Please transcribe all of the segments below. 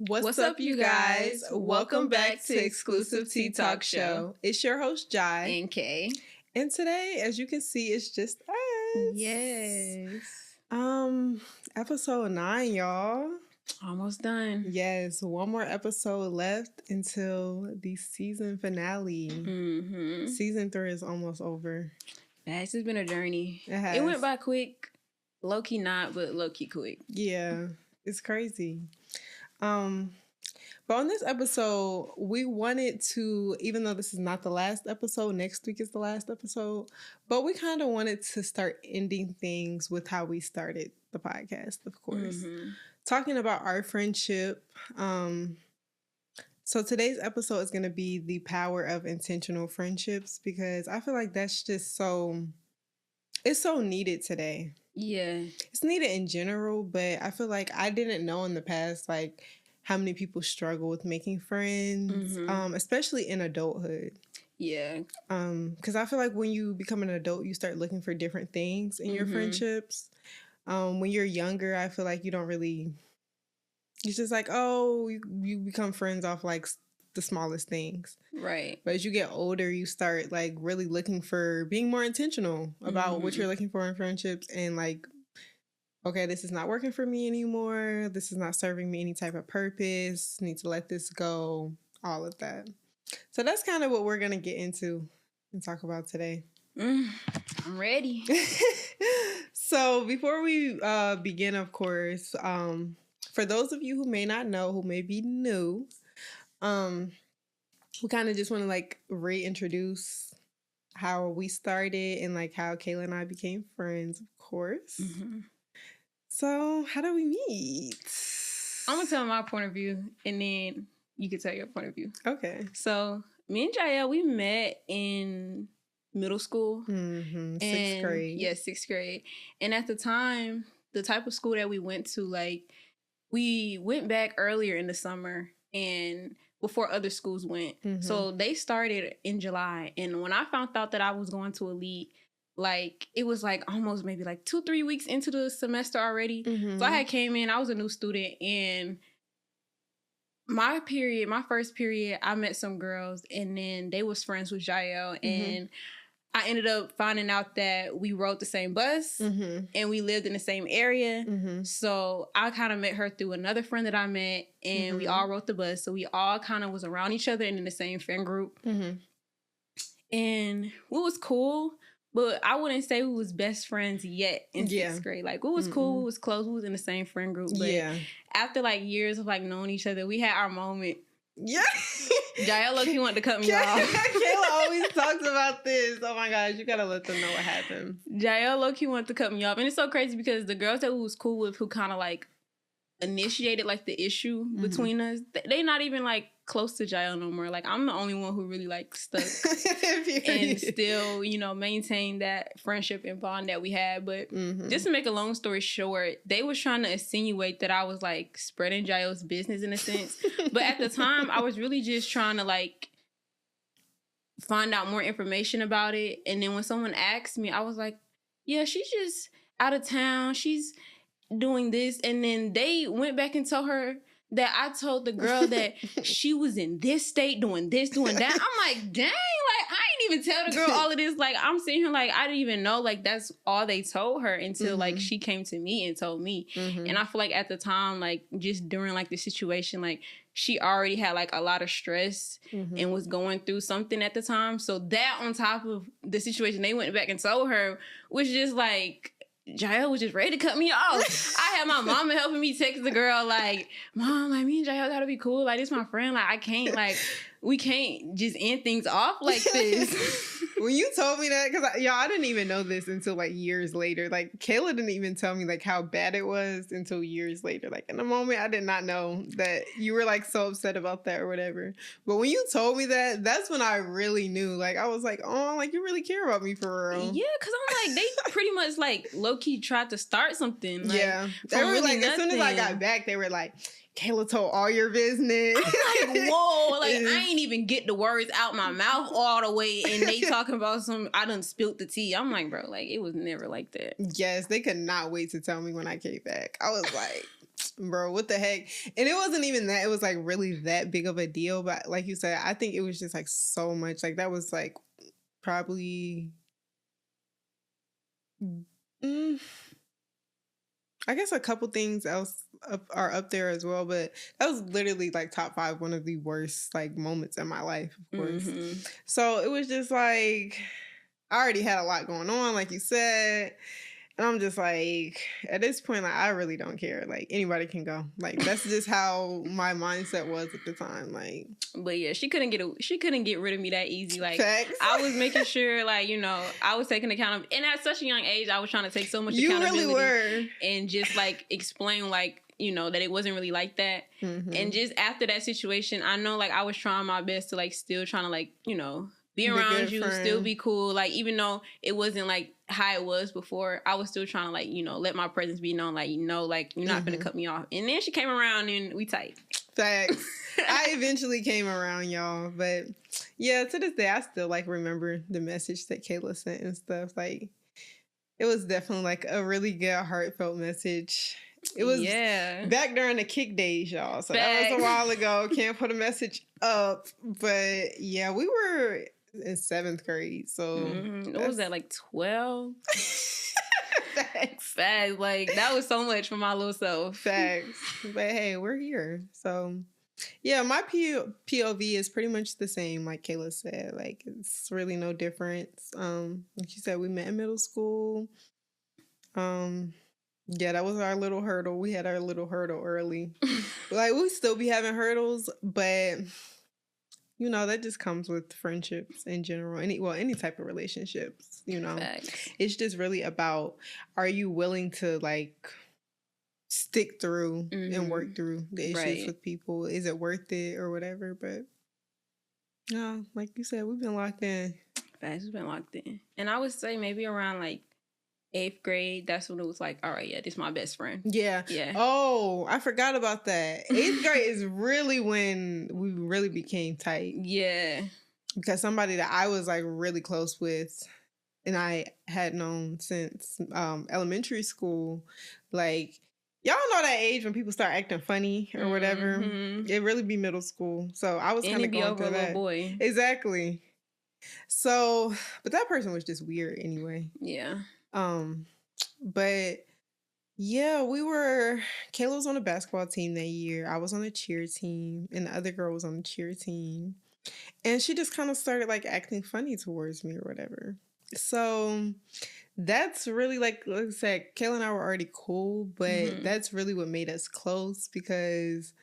What's up, you guys? Welcome back to Exclusive Tea Talk Show. It's your host, Jai. And Kay. And today, as you can see, it's just us. Yes. Episode 9, y'all. Almost done. Yes, one more episode left until the season finale. Mm-hmm. Season 3 is almost over. It's just been a journey. It has. It went by quick. Low-key not, but low-key quick. Yeah, it's crazy. But on this episode, we wanted to, even though this is not the last episode, next week is the last episode, but we kind of wanted to start ending things with how we started the podcast, of course. Mm-hmm. Talking about our friendship. So today's episode is going to be the power of intentional friendships, because I feel like that's just it's so needed today. Yeah. It's needed in general, but I feel like I didn't know in the past, like, how many people struggle with making friends, especially in adulthood. Yeah. Because I feel like when you become an adult, you start looking for different things in your friendships. When you're younger, I feel like you don't really... It's just like, oh, you become friends off, like, the smallest things. Right. But as you get older, you start, like, really looking for... being more intentional about what you're looking for in friendships and, like... okay, this is not working for me anymore. This is not serving me any type of purpose. Need to let this go. All of that. So that's kind of what we're going to get into and talk about today. I'm ready. So before we begin, of course, for those of you who may not know, who may be new, we kind of just want to like reintroduce how we started and like how Kayla and I became friends, of course. Mm-hmm. So, how do we meet? I'm going to tell my point of view, and then you can tell your point of view. Okay. So, me and Jael, we met in middle school. Mm-hmm. Sixth grade. Yeah, 6th grade. And at the time, the type of school that we went to, like, we went back earlier in the summer and before other schools went. Mm-hmm. So, they started in July. And when I found out that I was going to Elite, like, it was, like, almost maybe, like, 2-3 weeks into the semester already. Mm-hmm. So I had came in. I was a new student. And my first period, I met some girls. And then they was friends with Jael. Mm-hmm. And I ended up finding out that we rode the same bus. Mm-hmm. And we lived in the same area. Mm-hmm. So I kind of met her through another friend that I met. And we all rode the bus. So we all kind of was around each other and in the same friend group. Mm-hmm. And it was cool. But I wouldn't say we was best friends yet in 6th grade. Like, we was cool, we was close, we was in the same friend group. But after, like, years of, like, knowing each other, we had our moment. Yeah. Jael low-key wanted to cut me off. Kayla always talks about this. Oh, my gosh, you gotta let them know what happened. Jael low-key wanted to cut me off. And it's so crazy because the girls that we was cool with who kind of, like, initiated, like, the issue between us, they not even, like, close to Jael no more. Like, I'm the only one who really, like, stuck and still, you know, maintain that friendship and bond that we had. But just to make a long story short, they was trying to insinuate that I was, like, spreading Jael's business in a sense. But at the time, I was really just trying to, like, find out more information about it. And then when someone asked me, I was like, yeah, she's just out of town. She's doing this. And then they went back and told her that I told the girl that she was in this state doing this, doing that. I'm like, dang, like, I didn't even tell the girl all of this. Like, I'm sitting here like, I didn't even know, like, that's all they told her until, like, she came to me and told me. And I feel like at the time, like, just during, like, the situation, like, she already had, like, a lot of stress and was going through something at the time. So that on top of the situation they went back and told her was just, like... Jael was just ready to cut me off. I had my mama helping me text the girl, like, Mom, like, me and Jael gotta be cool. Like, this my friend. Like, I can't, like, we can't just end things off like this. When you told me that, because I didn't even know this until, like, years later. Like, Kayla didn't even tell me, like, how bad it was until years later. Like, in the moment, I did not know that you were, like, so upset about that or whatever. But when you told me that, that's when I really knew. Like, I was like, oh, like, you really care about me for real. Yeah, because I'm like, they pretty much, like, low-key tried to start something. Like, yeah. They were really like, as soon as I got back, they were like... Kayla told all your business. I'm like, whoa, like, I ain't even get the words out my mouth all the way, and they talking about I done spilt the tea. I'm like, bro, like, it was never like that. Yes, they could not wait to tell me when I came back. I was like, bro, what the heck? And it wasn't even that. It was like really that big of a deal. But like you said, I think it was just like so much. Like that was like probably, mm, I guess a couple things else are up there as well. But that was literally like top 5, one of the worst like moments in my life, of course. Mm-hmm. So it was just like, I already had a lot going on, like you said. And I'm just like, at this point, like, I really don't care. Like, anybody can go. Like, that's just how my mindset was at the time. Like, but yeah, she couldn't get rid of me that easy. Like, facts. I was making sure, like, you know, I was taking account of, and at such a young age, I was trying to take so much accountability. You really were. And just like explain, like, you know, that it wasn't really like that. Mm-hmm. And just after that situation, I know, like, I was trying my best to, like, still trying to, like, you know, be around you, friend. Still be cool. Like, even though it wasn't like how it was before, I was still trying to, like, you know, let my presence be known. Like, you know, like, you're not gonna cut me off. And then she came around and we tight. Facts. I eventually came around, y'all. But yeah, to this day, I still like remember the message that Kayla sent and stuff. Like, it was definitely like a really good, heartfelt message. It was back during the kick days, y'all. So that was a while ago. Can't put a message up. But yeah, we were in 7th grade. So what was that, like 12? Facts. Facts. Like, that was so much for my little self. Facts. But hey, we're here. So yeah, my POV is pretty much the same, like Kayla said. Like, it's really no difference. Like you said, we met in middle school. Yeah, that was our little hurdle. We had our little hurdle early. Like, we still be having hurdles, but you know, that just comes with friendships in general. Any type of relationships, you know. Facts. It's just really about, are you willing to like stick through and work through the issues with people? Is it worth it or whatever? But no, like you said, we've been locked in. Facts, we've been locked in. And I would say maybe around like 8th grade, that's when it was like, all right, yeah, this is my best friend. Yeah. Oh, I forgot about that. 8th grade is really when we really became tight. Yeah. Because somebody that I was like really close with and I had known since elementary school, like, y'all know that age when people start acting funny or whatever. It really be middle school. So I was kind of going through that. Little boy. Exactly. So, but that person was just weird anyway. Yeah. But yeah, Kayla was on a basketball team that year. I was on a cheer team and the other girl was on the cheer team. And she just kind of started like acting funny towards me or whatever. So that's really like I said, Kayla and I were already cool, but that's really what made us close because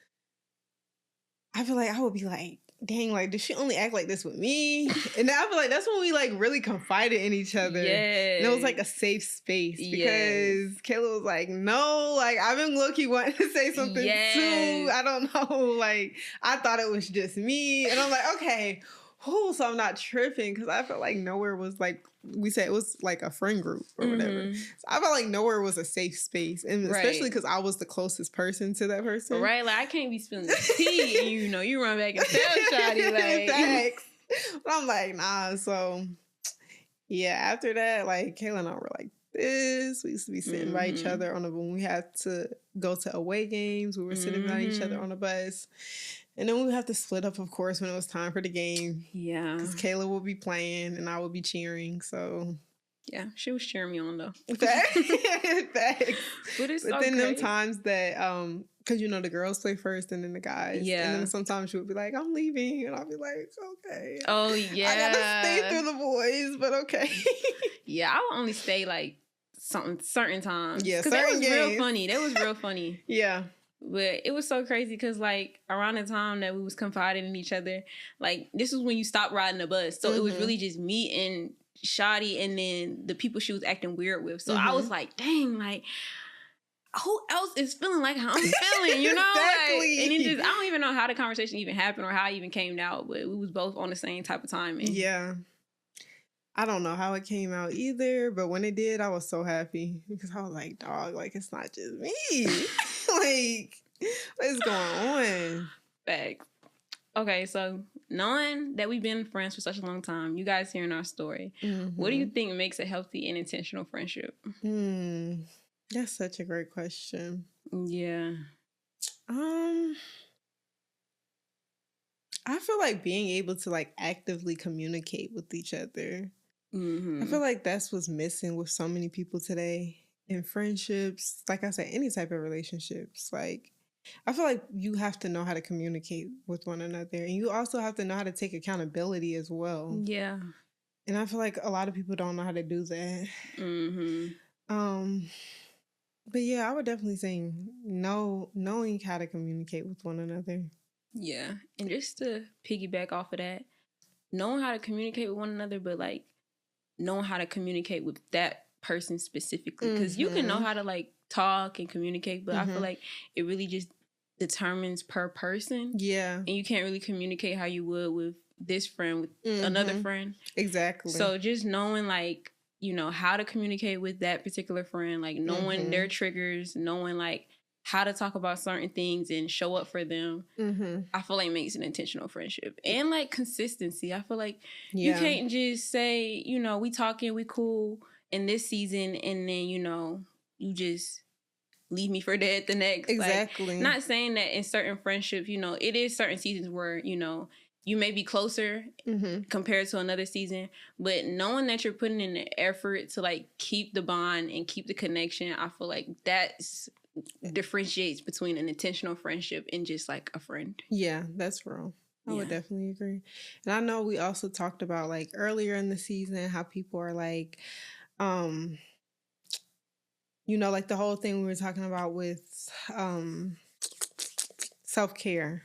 I feel like I would be like, dang, like, does she only act like this with me? And I feel like that's when we like really confided in each other. Yeah. And it was like a safe space because Kayla was like, no, like, I've been low-key wanting to say something too. I don't know. Like, I thought it was just me. And I'm like, okay, so I'm not tripping because I felt like nowhere was like, we said it was like a friend group or whatever. So I felt like nowhere was a safe space. And especially because I was the closest person to that person. Right, like I can't be spilling the tea and you know, you run back and tell Shawty like. Thanks. But I'm like, nah. So yeah, after that, like Kayla and I were like this. We used to be sitting by each other when we had to go to away games. We were sitting by each other on a bus. And then we would have to split up, of course, when it was time for the game. Yeah. Because Kayla would be playing and I would be cheering, so. Yeah, she was cheering me on, though. Facts. But it's But then them times that, because, you know, the girls play first and then the guys. Yeah. And then sometimes she would be like, I'm leaving. And I'll be like, okay. Oh, yeah. I got to stay through the boys, but okay. Yeah, I would only stay, like, certain times. Yeah, because that was real funny. That was real funny. Yeah. But it was so crazy because, like, around the time that we was confiding in each other, like, this was when you stopped riding the bus. So it was really just me and Shawty and then the people she was acting weird with. So I was like, dang, like, who else is feeling like how I'm feeling, you know? Exactly. Like, and it just, I don't even know how the conversation even happened or how it even came out, but we was both on the same type of timing. Yeah. I don't know how it came out either, but when it did, I was so happy because I was like, dog, like, it's not just me. Like, what's going on? Facts. Okay, so knowing that we've been friends for such a long time, you guys hearing our story, what do you think makes a healthy and intentional friendship? That's such a great question. Yeah. I feel like being able to like actively communicate with each other. Mm-hmm. I feel like that's what's missing with so many people today in friendships. Like I said, any type of relationships. Like, I feel like you have to know how to communicate with one another, and you also have to know how to take accountability as well. Yeah. And I feel like a lot of people don't know how to do that. Mm-hmm. But yeah, I would definitely say knowing how to communicate with one another. Yeah. And just to piggyback off of that, knowing how to communicate with one another, but like knowing how to communicate with that person specifically. Because you can know how to like talk and communicate, but I feel like it really just determines per person. Yeah. And you can't really communicate how you would with this friend, with another friend. Exactly. So just knowing like, you know, how to communicate with that particular friend, like knowing their triggers, knowing like how to talk about certain things and show up for them, I feel like makes an intentional friendship. And like consistency. I feel like you can't just say, you know, we talking, we cool in this season, and then, you know, you just leave me for dead the next. Exactly. Like, not saying that in certain friendships, you know, it is certain seasons where, you know, you may be closer compared to another season, but knowing that you're putting in the effort to like keep the bond and keep the connection, I feel like that's differentiates between an intentional friendship and just like a friend. Yeah, that's real. I would definitely agree. And I know we also talked about like earlier in the season how people are like, you know, like the whole thing we were talking about with self-care.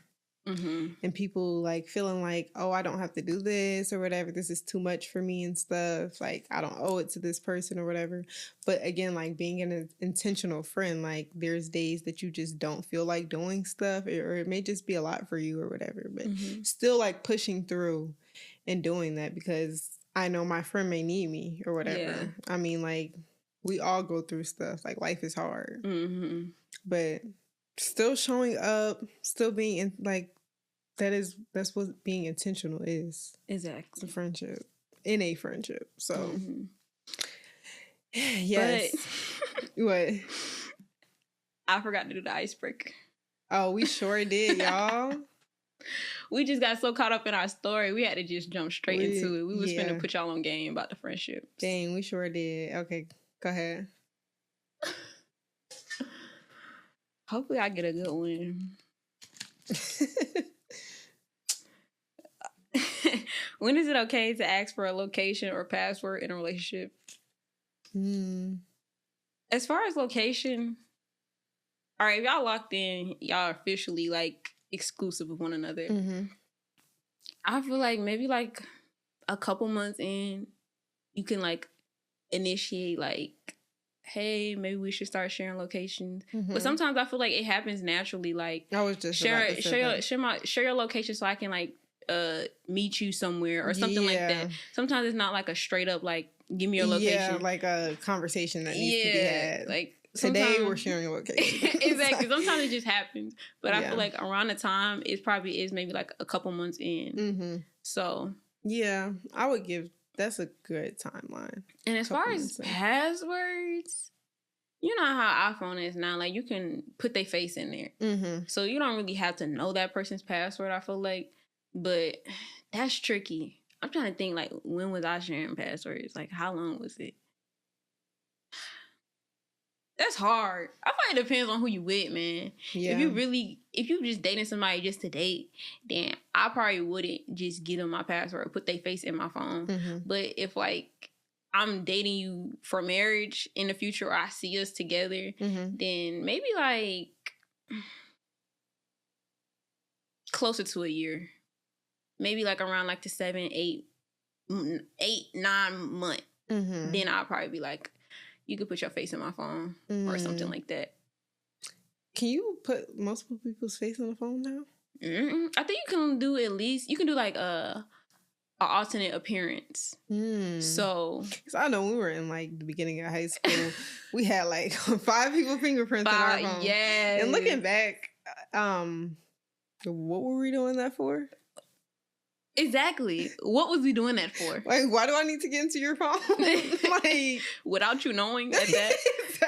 And people like feeling like, oh, I don't have to do this or whatever. This is too much for me and stuff. Like, I don't owe it to this person or whatever. But again, like being an intentional friend, like there's days that you just don't feel like doing stuff, or it may just be a lot for you or whatever. But still like pushing through and doing that because I know my friend may need me or whatever. Yeah. I mean, like we all go through stuff. Like life is hard. But still showing up, still being in, like, that's what being intentional is. Exactly. It's a friendship. In a friendship. So yes. But, what? I forgot to do the icebreaker. Oh, we sure did, y'all. We just got so caught up in our story, we had to just jump straight into it. We was finna put y'all on game about the friendships. Dang, we sure did. Okay, go ahead. Hopefully I get a good one. When is it okay to ask for a location or password in a relationship? As far as location, all right, if y'all locked in, y'all officially like exclusive with one another. I feel like maybe like a couple months in, you can like initiate like, hey, maybe we should start sharing locations. But sometimes I feel like it happens naturally. Like I was just share your location so I can like meet you somewhere or something like that. Sometimes it's not like a straight up like give me your location. Yeah, like a conversation that needs to be had. Like today we're sharing a location. Exactly. Sometimes it just happens. But I feel like around the time it probably is maybe like a couple months in. So yeah, I would give that's a good timeline. And as far as passwords, you know how iPhone is now. Like you can put their face in there. So you don't really have to know that person's password, I feel like. But that's tricky. I'm trying to think, like, when was I sharing passwords? Like, how long was it? That's hard. I feel like it depends on who you with, man. Yeah. If you just dating somebody just to date, then I probably wouldn't just give them my password or put their face in my phone. But if, like, I'm dating you for marriage in the future or I see us together, then maybe, like, closer to a year. Maybe like around like the 7, 8, 9 month. Then I'll probably be like, you could put your face in my phone or something like that. Can you put multiple people's face on the phone now? I think you can do like a alternate appearance. So I know when we were in like the beginning of high school, we had like 5 people's fingerprints in our phone. Yeah. And looking back, what were we doing that for? Exactly. What was we doing that for? Like, why do I need to get into your phone? Like, without you knowing at that?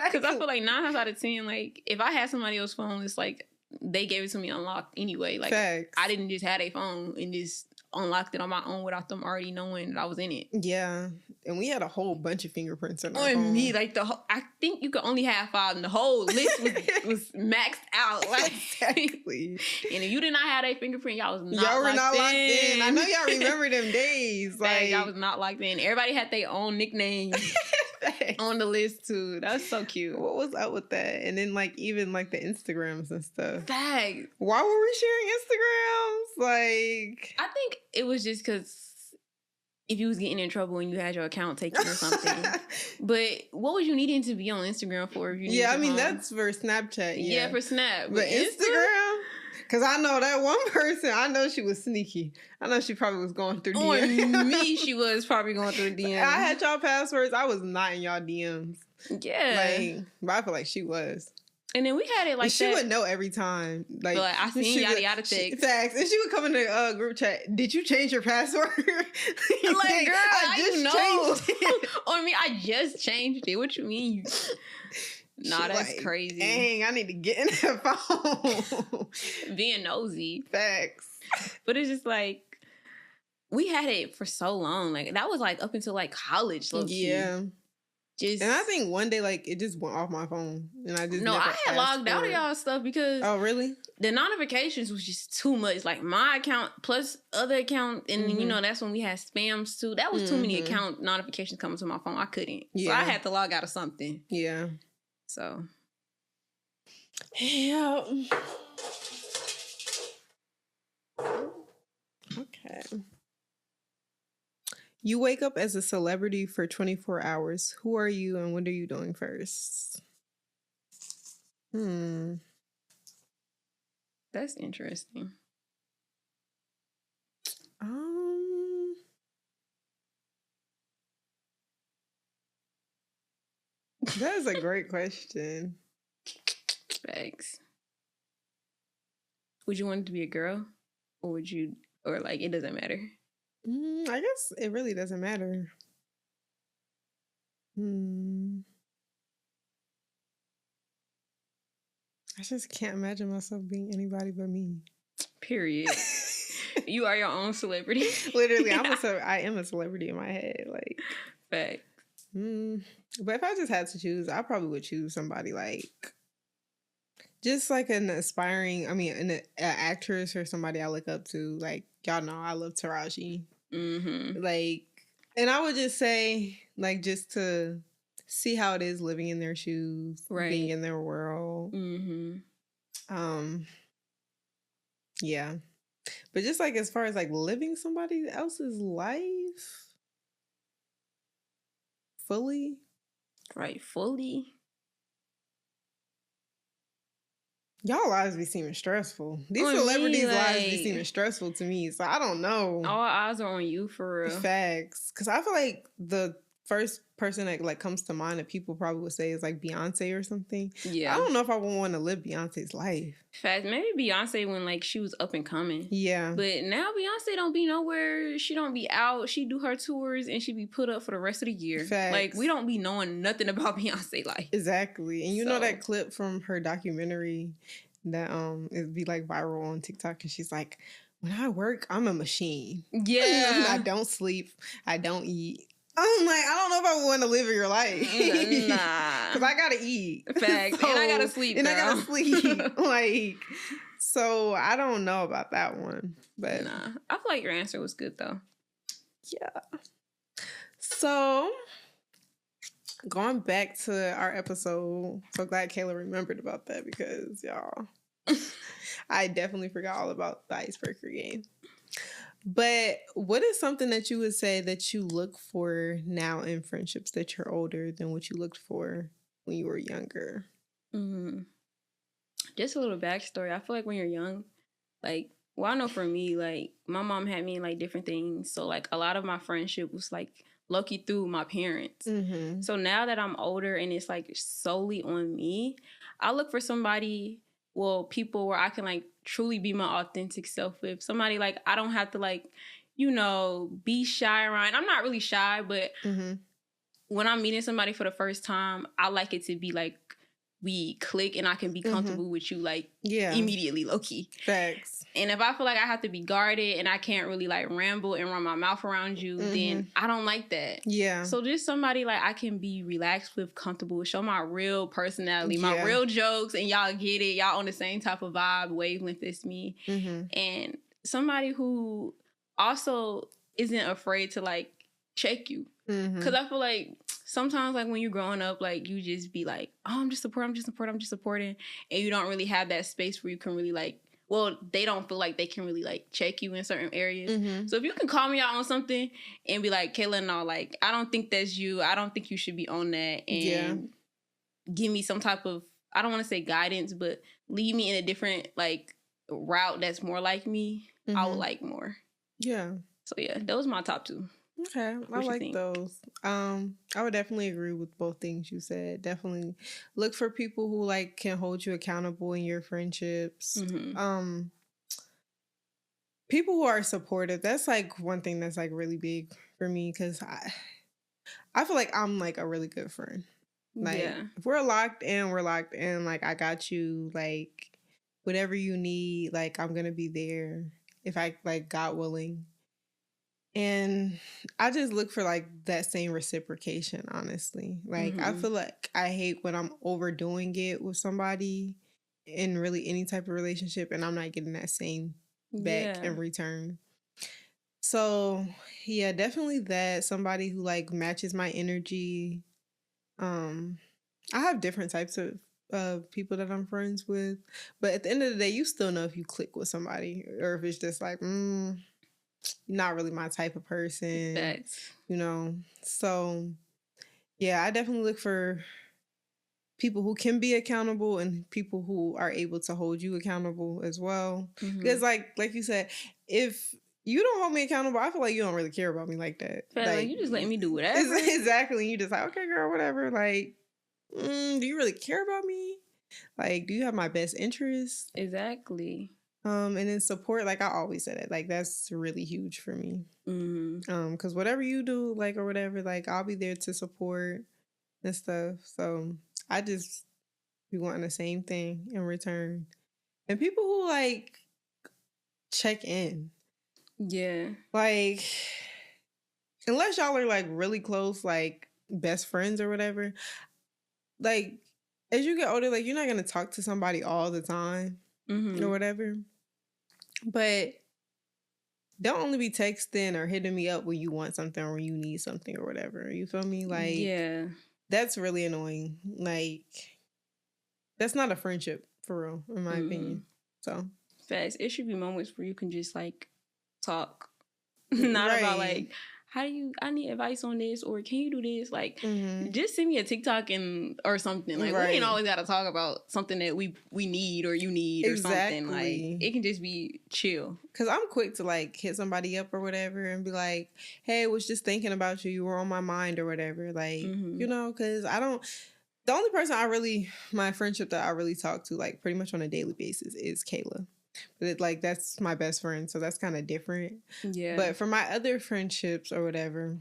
Because I feel like 9 times out of 10, like, if I had somebody else's phone, it's like they gave it to me unlocked anyway. Like, Facts. I didn't just have a phone and just unlocked it on my own without them already knowing that I was in it. Yeah. And we had a whole bunch of fingerprints in our On phone. me, like I think you could only have 5, and the whole list was maxed out. Like, exactly. And if you did not have a fingerprint, y'all was not. Y'all were locked not locked in. I know y'all in. remember them days. Like, y'all was not locked in. Everybody had their own nickname on the list too. That's so cute. What was up with that? And then like even like the Instagrams and stuff. Facts. Why were we sharing Instagrams? Like, I think it was just because if you was getting in trouble and you had your account taken or something. But what was you needing to be on Instagram for? If you yeah, I mean that's for Snapchat. Yeah, for Snap. But Instagram. Because I know that one person, I know she was sneaky. I know she probably was going through DMs. On me, she was probably going through the DMs. I had y'all passwords. I was not in y'all DMs. Yeah. Like, but I feel like she was. And then we had it like she would know every time. Like, I seen yada yada text. Facts. And she would come in the group chat. Did you change your password? Like, girl, I just changed it. On me, I just changed it. What you mean? Nah, that's like, crazy. Dang, I need to get in that phone. Being nosy. Facts. But it's just like, we had it for so long. Like, that was like up until like college. Yeah. Just, and I think one day, like, it just went off my phone. And I just I had logged out of y'all stuff because... Oh, really? The notifications was just too much. Like, my account plus other account. And, you know, that's when we had spams, too. That was too many account notifications coming to my phone. I couldn't. Yeah. So I had to log out of something. Yeah. So. Yeah. Okay. You wake up as a celebrity for 24 hours. Who are you and what are you doing first? That's interesting. That is a great question. Thanks. Would you want it to be a girl? Or would you, or like, it doesn't matter? I guess it really doesn't matter. I just can't imagine myself being anybody but me. Period. You are your own celebrity. Literally, I am a celebrity in my head. Like, fact. But if I just had to choose, I probably would choose somebody like, just like an aspiring, an actress or somebody I look up to. Like, y'all know I love Taraji. Like, and I would just say, like, just to see how it is living in their shoes, being in their world. Yeah. But just like as far as like living somebody else's life fully. Fully. Y'all lives be seeming stressful. These celebrities' lives be seeming stressful to me. So I don't know. All eyes are on you for real. Facts. Because I feel like the first person that like comes to mind that people probably would say is like Beyonce or something. Yeah. I don't know if I would want to live Beyonce's life. Fact. Maybe Beyonce when like she was up and coming. Yeah. But now Beyonce don't be nowhere. She don't be out. She do her tours and she be put up for the rest of the year. Facts. Like we don't be knowing nothing about Beyonce life. Exactly. And you know that clip from her documentary that it'd be like viral on TikTok and she's like, when I work, I'm a machine. Yeah. I don't sleep. I don't eat. I'm like, I don't know if I want to live your life. Nah. Because I got to eat. Fact. So, and I got to sleep, And girl. I got to sleep. Like, so I don't know about that one. But nah. I feel like your answer was good, though. Yeah. So, going back to our episode, so glad Kayla remembered about that because, y'all, I definitely forgot all about the icebreaker game. But what is something that you would say that you look for now in friendships that you're older than what you looked for when you were younger? Just a little backstory. I feel like when you're young, like, well, I know for me, like, my mom had me in, like, different things. So, like, a lot of my friendship was, like, lucky through my parents. So now that I'm older and it's, like, solely on me, I look for somebody, people where I can, like, truly be my authentic self with. Somebody, like, I don't have to, like, you know, be shy around. I'm not really shy, but when I'm meeting somebody for the first time, I like it to be, like, we click and I can be comfortable with you, like, immediately, low-key. Facts. And if I feel like I have to be guarded and I can't really, like, ramble and run my mouth around you, then I don't like that. Yeah. So just somebody, like, I can be relaxed with, comfortable with, show my real personality, my real jokes, and y'all get it. Y'all on the same type of vibe, wavelength as me. And somebody who also isn't afraid to, like, check you. Because I feel like sometimes, like, when you're growing up, like, you just be like, oh, I'm just supporting. And you don't really have that space where you can really, like, well, they don't feel like they can really, like, check you in certain areas. So if you can call me out on something and be like, Kayla, no, like, I don't think that's you. I don't think you should be on that. And give me some type of, I don't want to say guidance, but lead me in a different, like, route that's more like me, I would like more. Yeah. So, yeah, those are my top two. Okay, I like those. I would definitely agree with both things you said. Definitely look for people who, like, can hold you accountable in your friendships. People who are supportive. That's, like, one thing that's, like, really big for me, because I feel like I'm, like, a really good friend. Like, if we're locked in, like, I got you. Like, whatever you need, like, I'm gonna be there if I, like, God willing. And I just look for, like, that same reciprocation, honestly. Like, I feel like I hate when I'm overdoing it with somebody in really any type of relationship and I'm not getting that same back in return. So, yeah, definitely that. Somebody who, like, matches my energy. I have different types of people that I'm friends with. But at the end of the day, you still know if you click with somebody or if it's just like, not really my type of person, you know. So, yeah, I definitely look for people who can be accountable and people who are able to hold you accountable as well. Because, like you said, if you don't hold me accountable, I feel like you don't really care about me like that. Like, you just letting me do whatever. Exactly. You just like, okay, girl, whatever. Like, do you really care about me? Like, do you have my best interest? Exactly. And then support, like I always said it, like that's really huge for me. Because whatever you do, like, or whatever, like I'll be there to support and stuff. So I just be wanting the same thing in return. And people who, like, check in. Yeah. Like, unless y'all are, like, really close, like best friends or whatever, like, as you get older, like, you're not gonna talk to somebody all the time or whatever. But don't only be texting or hitting me up when you want something or when you need something or whatever. You feel me? Like, that's really annoying. Like, that's not a friendship for real, in my opinion. So, facts. It should be moments where you can just, like, talk. Not about, like, I need advice on this, or can you do this? Like, just send me a TikTok or something. Like, we ain't always got to talk about something that we need or you need or something. Like, it can just be chill. Because I'm quick to, like, hit somebody up or whatever and be like, hey, was just thinking about you. You were on my mind or whatever. Like, you know, because the only person my friendship that I really talk to, like, pretty much on a daily basis is Kayla. But like, that's my best friend, so that's kind of different. Yeah. But for my other friendships or whatever,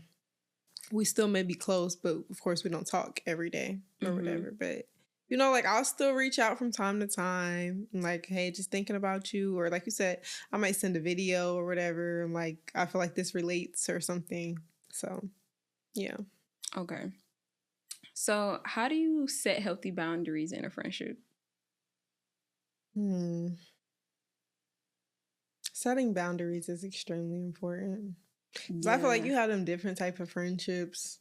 we still may be close, but of course we don't talk every day or whatever. But, you know, like, I'll still reach out from time to time. And like, hey, just thinking about you. Or like you said, I might send a video or whatever. And like, I feel like this relates or something. So, yeah. Okay. So how do you set healthy boundaries in a friendship? Setting boundaries is extremely important. Because I feel like you have them different type of friendships.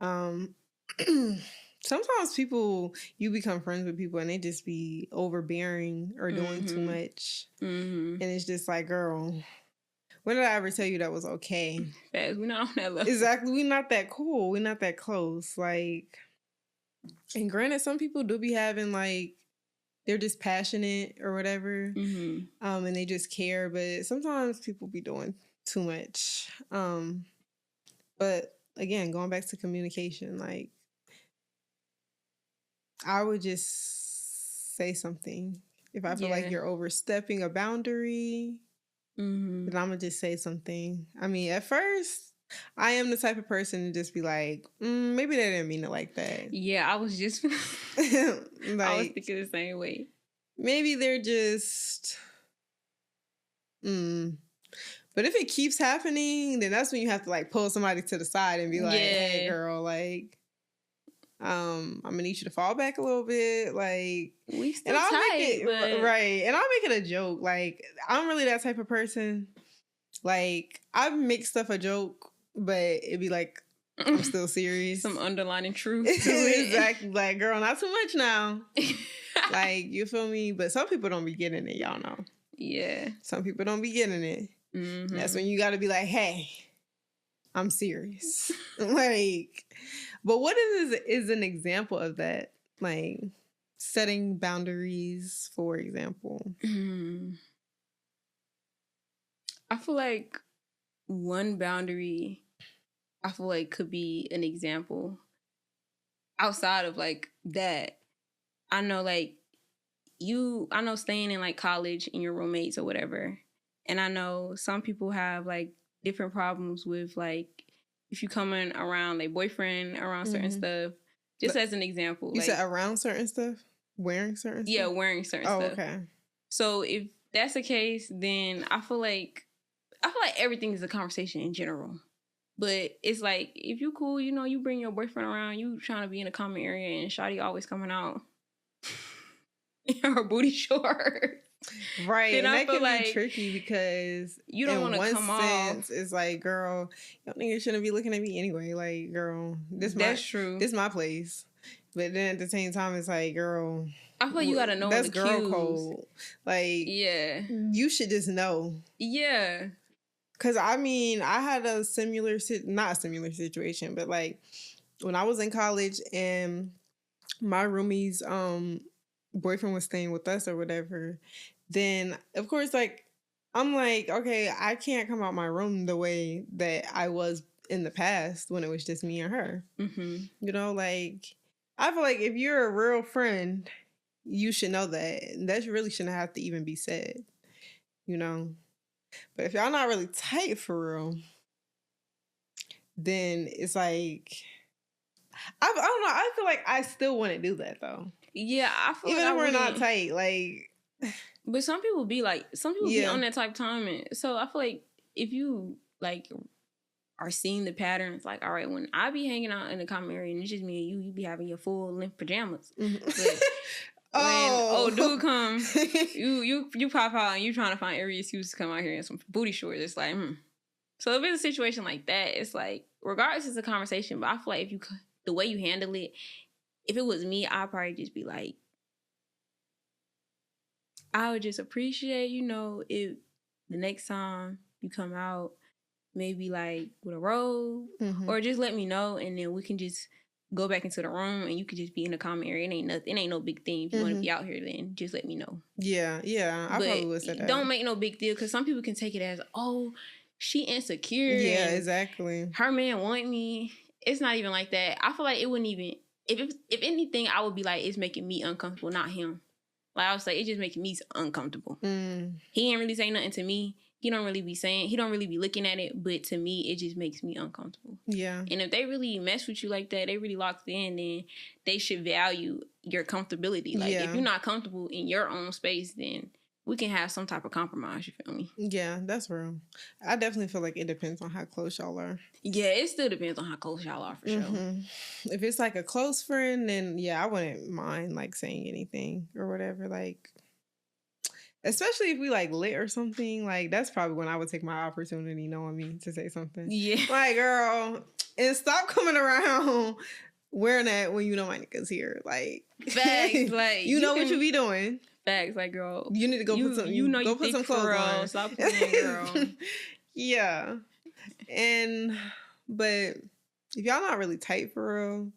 Sometimes you become friends with people and they just be overbearing or doing too much. And it's just like, girl, when did I ever tell you that was okay? We're not on that level. Exactly. We're not that cool. We're not that close. Like, and granted, some people do be having, like, they're just passionate or whatever. And they just care. But sometimes people be doing too much. But again, going back to communication, like, I would just say something. If I feel like you're overstepping a boundary, then I'm going to just say something. I mean, at first, I am the type of person to just be like, maybe they didn't mean it like that. Yeah, I was just like, I was thinking the same way. Maybe they're just But if it keeps happening, then that's when you have to like pull somebody to the side and be like, hey girl, like I'm gonna need you to fall back a little bit, like we still and I'll tight, make it but... right, and I'll make it a joke. Like I'm really that type of person. Like I make stuff a joke, but it'd be like I'm still serious. Some underlining truth to it. Exactly. Like, girl, not too much now. Like, you feel me? But some people don't be getting it, y'all know. Yeah. Some people don't be getting it. Mm-hmm. That's when you got to be like, hey, I'm serious. Like, but what is an example of that? Like, setting boundaries, for example. I feel like one boundary, I feel like could be an example outside of like that. I know like I know staying in like college and your roommates or whatever. And I know some people have like different problems with like if you coming around like boyfriend around certain stuff. Just as an example. You like, said around certain stuff? Wearing certain stuff? Yeah, wearing certain stuff. Oh, okay. So if that's the case, then I feel like everything is a conversation in general. But it's like, if you cool, you know, you bring your boyfriend around, you trying to be in a common area, and shawty always coming out in her booty short. Right. And that can be tricky because you don't want to come off. It's like, girl, y'all niggas shouldn't be looking at me anyway. Like, girl, that's true. This is my place. But then at the same time, it's like, girl, I feel like you gotta know that's the girl cues. Code. Like, yeah, you should just know. Yeah. Cause I mean, I had not a similar situation, but like when I was in college and my roomie's boyfriend was staying with us or whatever, then of course, like I'm like, okay, I can't come out my room the way that I was in the past when it was just me and her. Mm-hmm. You know, like I feel like if you're a real friend, you should know that. That really shouldn't have to even be said. You know. But if y'all not really tight for real, then it's like I don't know. I feel like I still want to do that though. Yeah, I feel even if we're not tight, like. But some people be be on that type of time, and so I feel like if you like are seeing the patterns, like all right, when I be hanging out in the common area and it's just me and you be having your full length pajamas. Mm-hmm. But when dude come, you pop out and you trying to find every excuse to come out here in some booty shorts. It's like, So if it's a situation like that, it's like, regardless, it's a conversation. But I feel like the way you handle it, if it was me, I'd probably just be like, I would just appreciate, you know, if the next time you come out, maybe like with a robe, or just let me know, and then we can just go back into the room and you could just be in the common area. It ain't nothing. It ain't no big thing. If you want to be out here, then just let me know. Yeah. I probably would say that. Don't make no big deal, because some people can take it as, oh, she insecure. Yeah, exactly. Her man want me. It's not even like that. I feel like it wouldn't even, if anything, I would be like, it's making me uncomfortable, not him. Like I was like, it's just making me uncomfortable. He ain't really saying nothing to me. He don't really be looking at it, but to me, it just makes me uncomfortable. Yeah. And if they really mess with you like that, they really locked in, then they should value your comfortability. Like, if you're not comfortable in your own space, then we can have some type of compromise, you feel me? Yeah, that's real. I definitely feel like it depends on how close y'all are. Yeah, it still depends on how close y'all are, for sure. If it's like a close friend, then yeah, I wouldn't mind like saying anything or whatever, like... Especially if we like lit or something, like that's probably when I would take my opportunity, knowing me, to say something. Yeah. Like, girl, and stop coming around wearing that when you know my niggas here. Like, facts, like you know what you be doing. Facts, like, girl, you need to go put some. You know, go put some clothes on. Stop playing, girl. Yeah, but if y'all not really tight for real,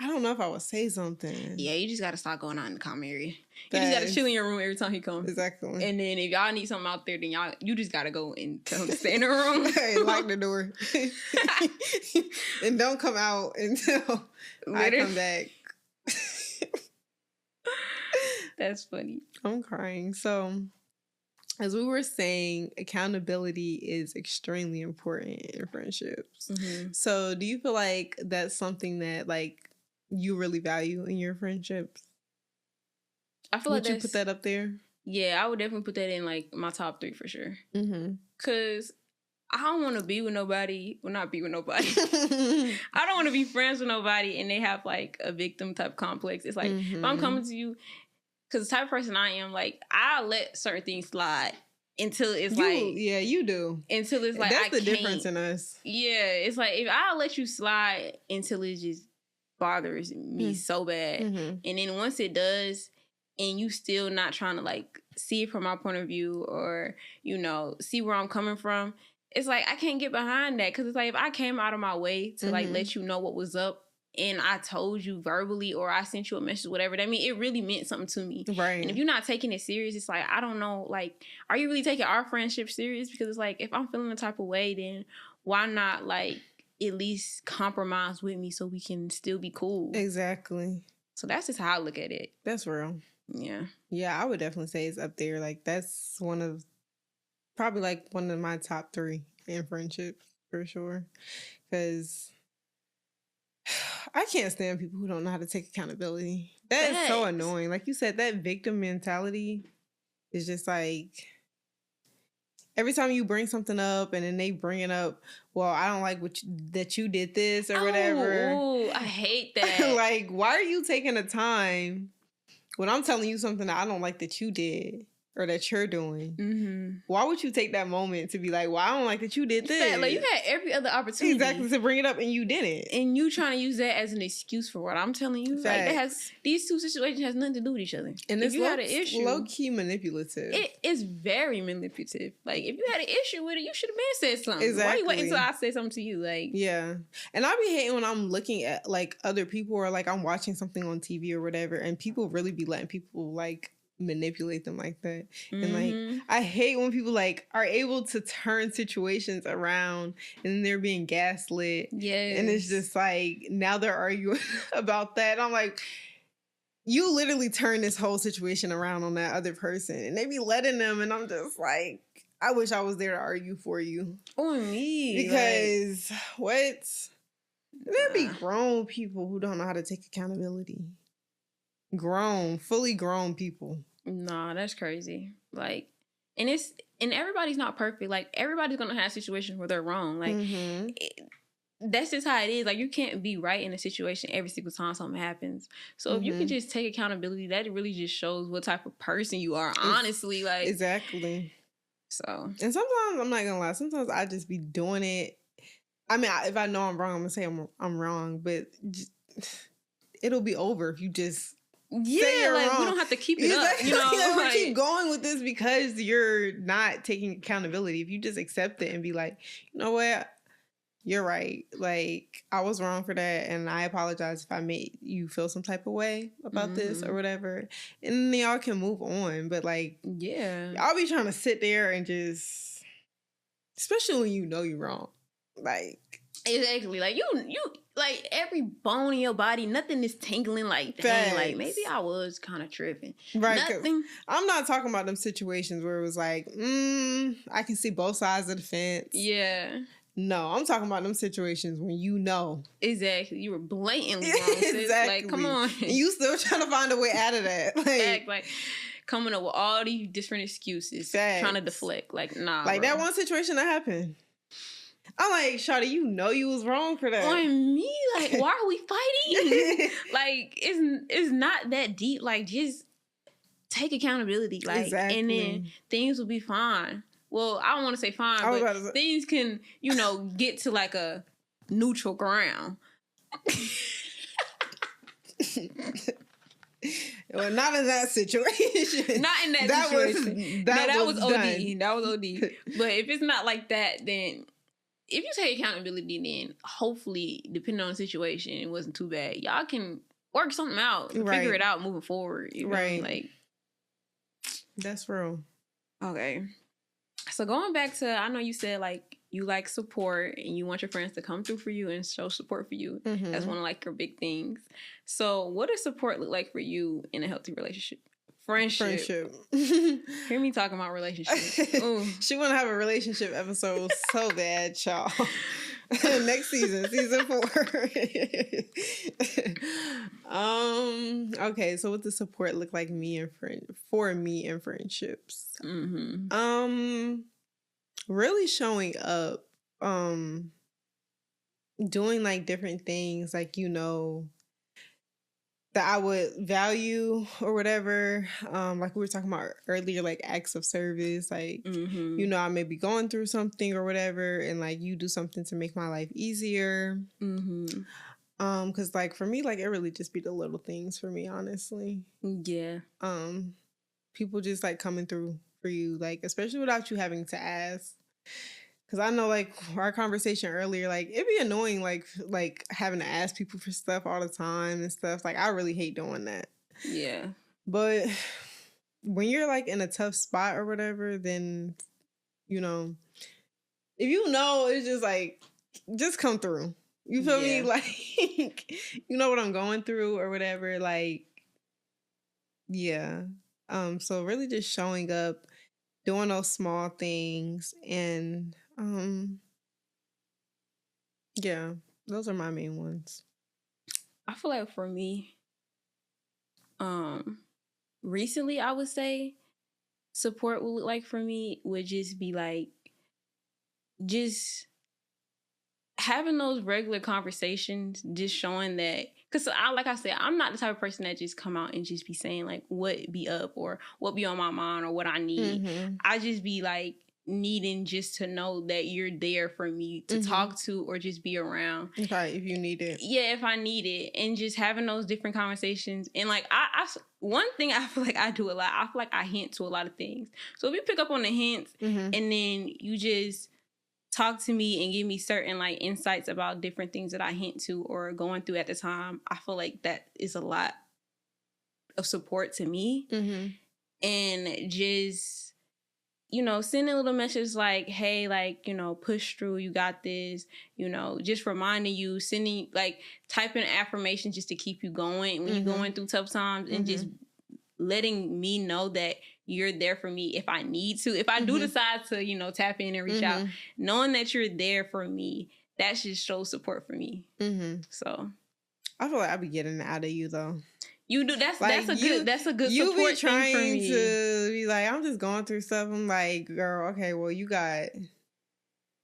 I don't know if I would say something. Yeah, you just gotta stop going out in the common area. You just gotta chill in your room every time he comes. Exactly. And then if y'all need something out there, then you just gotta go and tell him to stay in the room. Hey, lock the door. And don't come out until I come back. That's funny. I'm crying. So as we were saying, accountability is extremely important in friendships. Mm-hmm. So do you feel like that's something that like you really value in your friendships? I feel Would like you put that up there? Yeah, I would definitely put that in like my top 3 for sure. Mm-hmm. Cause I don't want to be with nobody. Well, not be with nobody. I don't want to be friends with nobody and they have like a victim type complex. It's like if I'm coming to you, because the type of person I am, like I'll let certain things slide until it's yeah, you do. Until it's like that's the difference in us. Yeah, it's like if I'll let you slide until it just bothers me so bad, and then once it does, and you still not trying to like see it from my point of view or see where I'm coming from, it's like I can't get behind that because it's like if I came out of my way to like let you know what was up. And I told you verbally or I sent you a message, whatever. That mean, it really meant something to me. Right. And if you're not taking it serious, it's like, I don't know, like, are you really taking our friendship serious? Because it's like, if I'm feeling the type of way, then why not, like, at least compromise with me so we can still be cool? Exactly. So that's just how I look at it. That's real. Yeah. Yeah, I would definitely say it's up there. Like, that's probably like one of my top 3 in friendships, for sure. Because I can't stand people who don't know how to take accountability. That is so annoying. Like you said, that victim mentality is just like every time you bring something up and then they bring it up, well, I don't like that you did this or whatever. Oh, I hate that. Like, why are you taking the time when I'm telling you something that I don't like that you did or that you're doing? Why would you take that moment to be like, well, I don't like that you did this? Like, you had every other opportunity. Exactly, to bring it up and you didn't. And you trying to use that as an excuse for what I'm telling you. Facts. Like, these two situations has nothing to do with each other. And if you had an issue, low-key manipulative. It is very manipulative. Like, if you had an issue with it, you should have been said something. Exactly. Why you wait until I say something to you? Like, yeah. And I be hating when I'm looking at, like, other people or, like, I'm watching something on TV or whatever, and people really be letting people, like, manipulate them like that. And like I hate when people like are able to turn situations around and they're being gaslit. Yes. And it's just like now they're arguing about that. I'm like, you literally turn this whole situation around on that other person and they be letting them, and I'm just like, I wish I was there to argue for you. On me. Because there be grown people who don't know how to take accountability. Fully grown people. Nah, that's crazy. Like, and everybody's not perfect. Like, everybody's gonna have situations where they're wrong. Like, that's just how it is. Like, you can't be right in a situation every single time something happens. So if you can just take accountability, that really just shows what type of person you are. Honestly, like exactly. So, and sometimes I'm not gonna lie. Sometimes I just be doing it. I mean, if I know I'm wrong, I'm gonna say I'm wrong. But it'll be over if you just. Yeah, like wrong. We don't have to keep it up. You know, like, keep going with this because you're not taking accountability. If you just accept it and be like, you know what, you're right. Like, I was wrong for that, and I apologize if I made you feel some type of way about this or whatever. And then y'all can move on. But like, yeah, y'all be trying to sit there and just, especially when you know you're wrong, like. Exactly. Like, you like, every bone in your body, nothing is tingling. Like, dang, like, maybe I was kind of tripping. Right. Nothing. I'm not talking about them situations where it was like, I can see both sides of the fence. Yeah. No, I'm talking about them situations when you know. Exactly. You were blatantly wrong, sis. Exactly. Like, come on. And you still trying to find a way out of that. Like coming up with all these different excuses. Facts. Trying to deflect. Like, nah, like, bro. That one situation that happened. I'm like, Shawty, you know you was wrong for that. On me? Like, why are we fighting? Like, it's not that deep. Like, just take accountability. Like, exactly. And then things will be fine. Well, I don't want to say fine, but things can, get to like a neutral ground. Well, not in that situation. Not in that situation. That was OD. Done. That was OD. But if it's not like that, then if you take accountability, then hopefully, depending on the situation, it wasn't too bad. Y'all can work something out, figure it out moving forward. You know? Right. Like, that's real. Okay. So going back to, I know you said like you like support and you want your friends to come through for you and show support for you. That's one of like your big things. So what does support look like for you in a healthy relationship? Friendship. Hear me talking about relationships. She want to have a relationship episode so bad, y'all. Next season 4. Okay, so what does support look like for me in friendships? Really showing up, doing like different things, like, you know, that I would value or whatever. Like we were talking about earlier, like acts of service, like, you know, I may be going through something or whatever, and like you do something to make my life easier. Cause like for me, like it really just be the little things for me, honestly. Yeah. People just like coming through for you, like especially without you having to ask. Cause I know, like our conversation earlier, like it'd be annoying, like having to ask people for stuff all the time and stuff. Like I really hate doing that. Yeah. But when you're like in a tough spot or whatever, then you know, if you know, it's just like just come through. You feel me? Like you know what I'm going through or whatever. Like yeah. So really just showing up, doing those small things, and yeah, those are my main ones. I feel like for me, recently I would say support would look like for me would just be like just having those regular conversations, just showing that, because like I said, I'm not the type of person that just come out and just be saying like what be up or what be on my mind or what I need. I just be like needing just to know that you're there for me to talk to or just be around. Okay, if you need it. Yeah, if I need it. And just having those different conversations. And like I one thing I feel like I do a lot, I feel like I hint to a lot of things. So if you pick up on the hints and then you just talk to me and give me certain like insights about different things that I hint to or going through at the time, I feel like that is a lot of support to me. And just, you know, sending a little message like, hey, like, you know, push through, you got this, you know, just reminding you, sending like typing affirmations just to keep you going when you're going through tough times, and just letting me know that you're there for me if I need to. If I do decide to, you know, tap in and reach out, knowing that you're there for me, that just shows support for me. So I feel like I be getting it out of you though. You do. That's a good you support be trying thing for me. to be like, I'm just going through stuff. I'm like, girl, okay, well, you got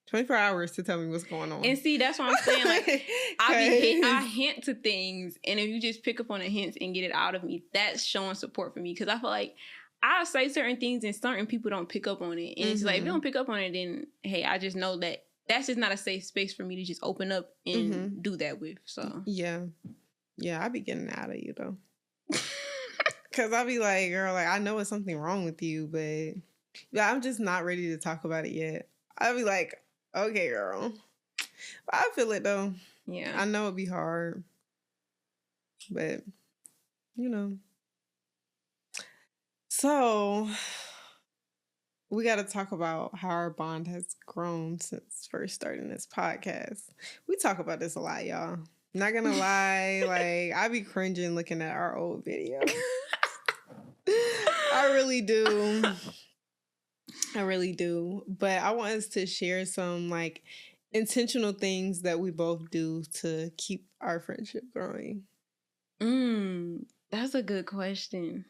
24 hours to tell me what's going on. And see, that's what I'm saying. Like, I hint to things, and if you just pick up on the hints and get it out of me, that's showing support for me. Because I feel like I say certain things and certain people don't pick up on it. And it's like, if you don't pick up on it, then hey, I just know that that's just not a safe space for me to just open up and do that with. So yeah, I be getting it out of you though. Cause I'll be like, girl, like I know it's something wrong with you, but yeah, I'm just not ready to talk about it yet. I'll be like, okay, girl. But I feel it though. Yeah. I know it'd be hard. But, you know. So we got to talk about how our bond has grown since first starting this podcast. We talk about this a lot, y'all. Not gonna lie, like I be cringing looking at our old videos. I really do. But I want us to share some like intentional things that we both do to keep our friendship growing. That's a good question.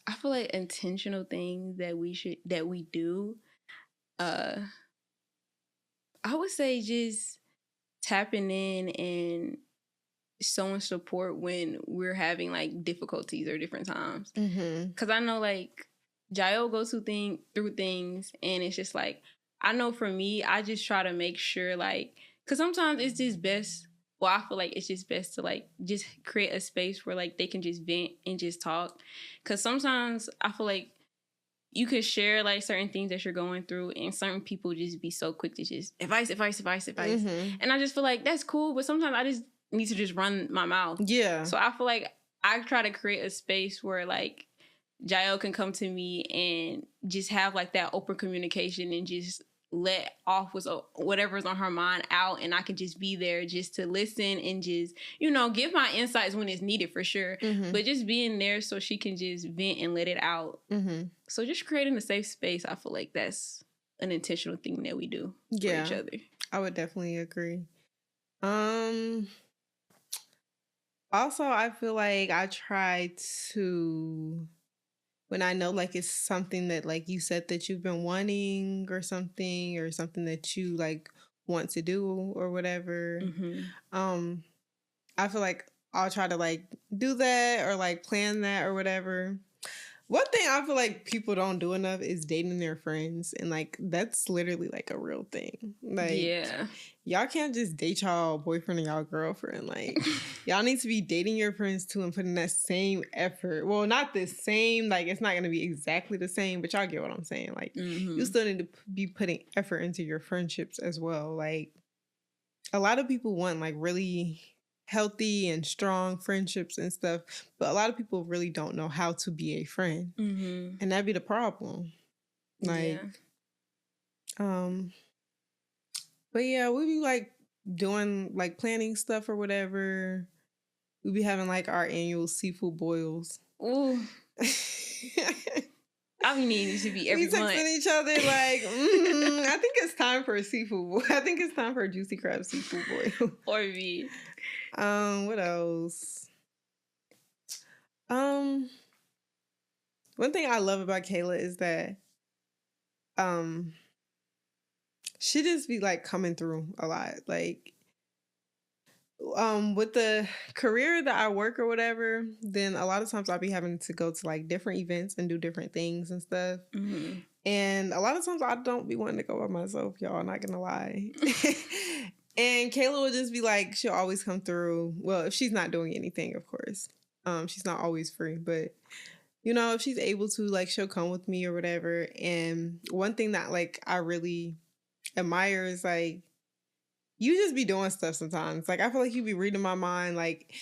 I feel like intentional things that we do, I would say just tapping in and showing support when we're having like difficulties or different times. Because I know like Jael goes through things, and it's just like, I know for me, I just try to make sure like, because sometimes it's just best. Well, I feel like it's just best to like just create a space where like they can just vent and just talk. Because sometimes I feel like you could share like certain things that you're going through, and certain people just be so quick to just advice. And I just feel like that's cool, but sometimes I just need to just run my mouth. Yeah. So I feel like I try to create a space where like Jael can come to me and just have like that open communication and just let off whatever's on her mind out, and I can just be there just to listen and just, give my insights when it's needed for sure. Mm-hmm. But just being there so she can just vent and let it out. Mm-hmm. So just creating a safe space, I feel like that's an intentional thing that we do for each other. I would definitely agree. Also, I feel like I try to, when I know like it's something that like you said that you've been wanting or something that you like want to do or whatever. Mm-hmm. I feel like I'll try to like do that or like plan that or whatever. One thing I feel like people don't do enough is dating their friends. And like, that's literally like a real thing. Like, y'all can't just date y'all boyfriend and y'all girlfriend. Like, y'all need to be dating your friends too and putting that same effort. Well, not the same. Like, it's not going to be exactly the same, but y'all get what I'm saying. Like, you still need to be putting effort into your friendships as well. Like, a lot of people want like really healthy and strong friendships and stuff, but a lot of people really don't know how to be a friend, and that'd be the problem. Like, but yeah, we be like doing like planning stuff or whatever. We be having like our annual seafood boils. Ooh. I be needing to be every month. We texting each other like, I think it's time for a seafood boil. I think it's time for a juicy crab seafood boil. Or me. What else? One thing I love about Kayla is that she just be like coming through a lot. Like with the career that I work or whatever, then a lot of times I'll be having to go to like different events and do different things and stuff. Mm-hmm. And a lot of times I don't be wanting to go by myself, y'all, not gonna lie. And Kayla would just be like, she'll always come through. Well, if she's not doing anything, of course. She's not always free, but if she's able to, like, she'll come with me or whatever. And one thing that like I really admire is like, you just be doing stuff sometimes. Like, I feel like you be reading my mind. Like,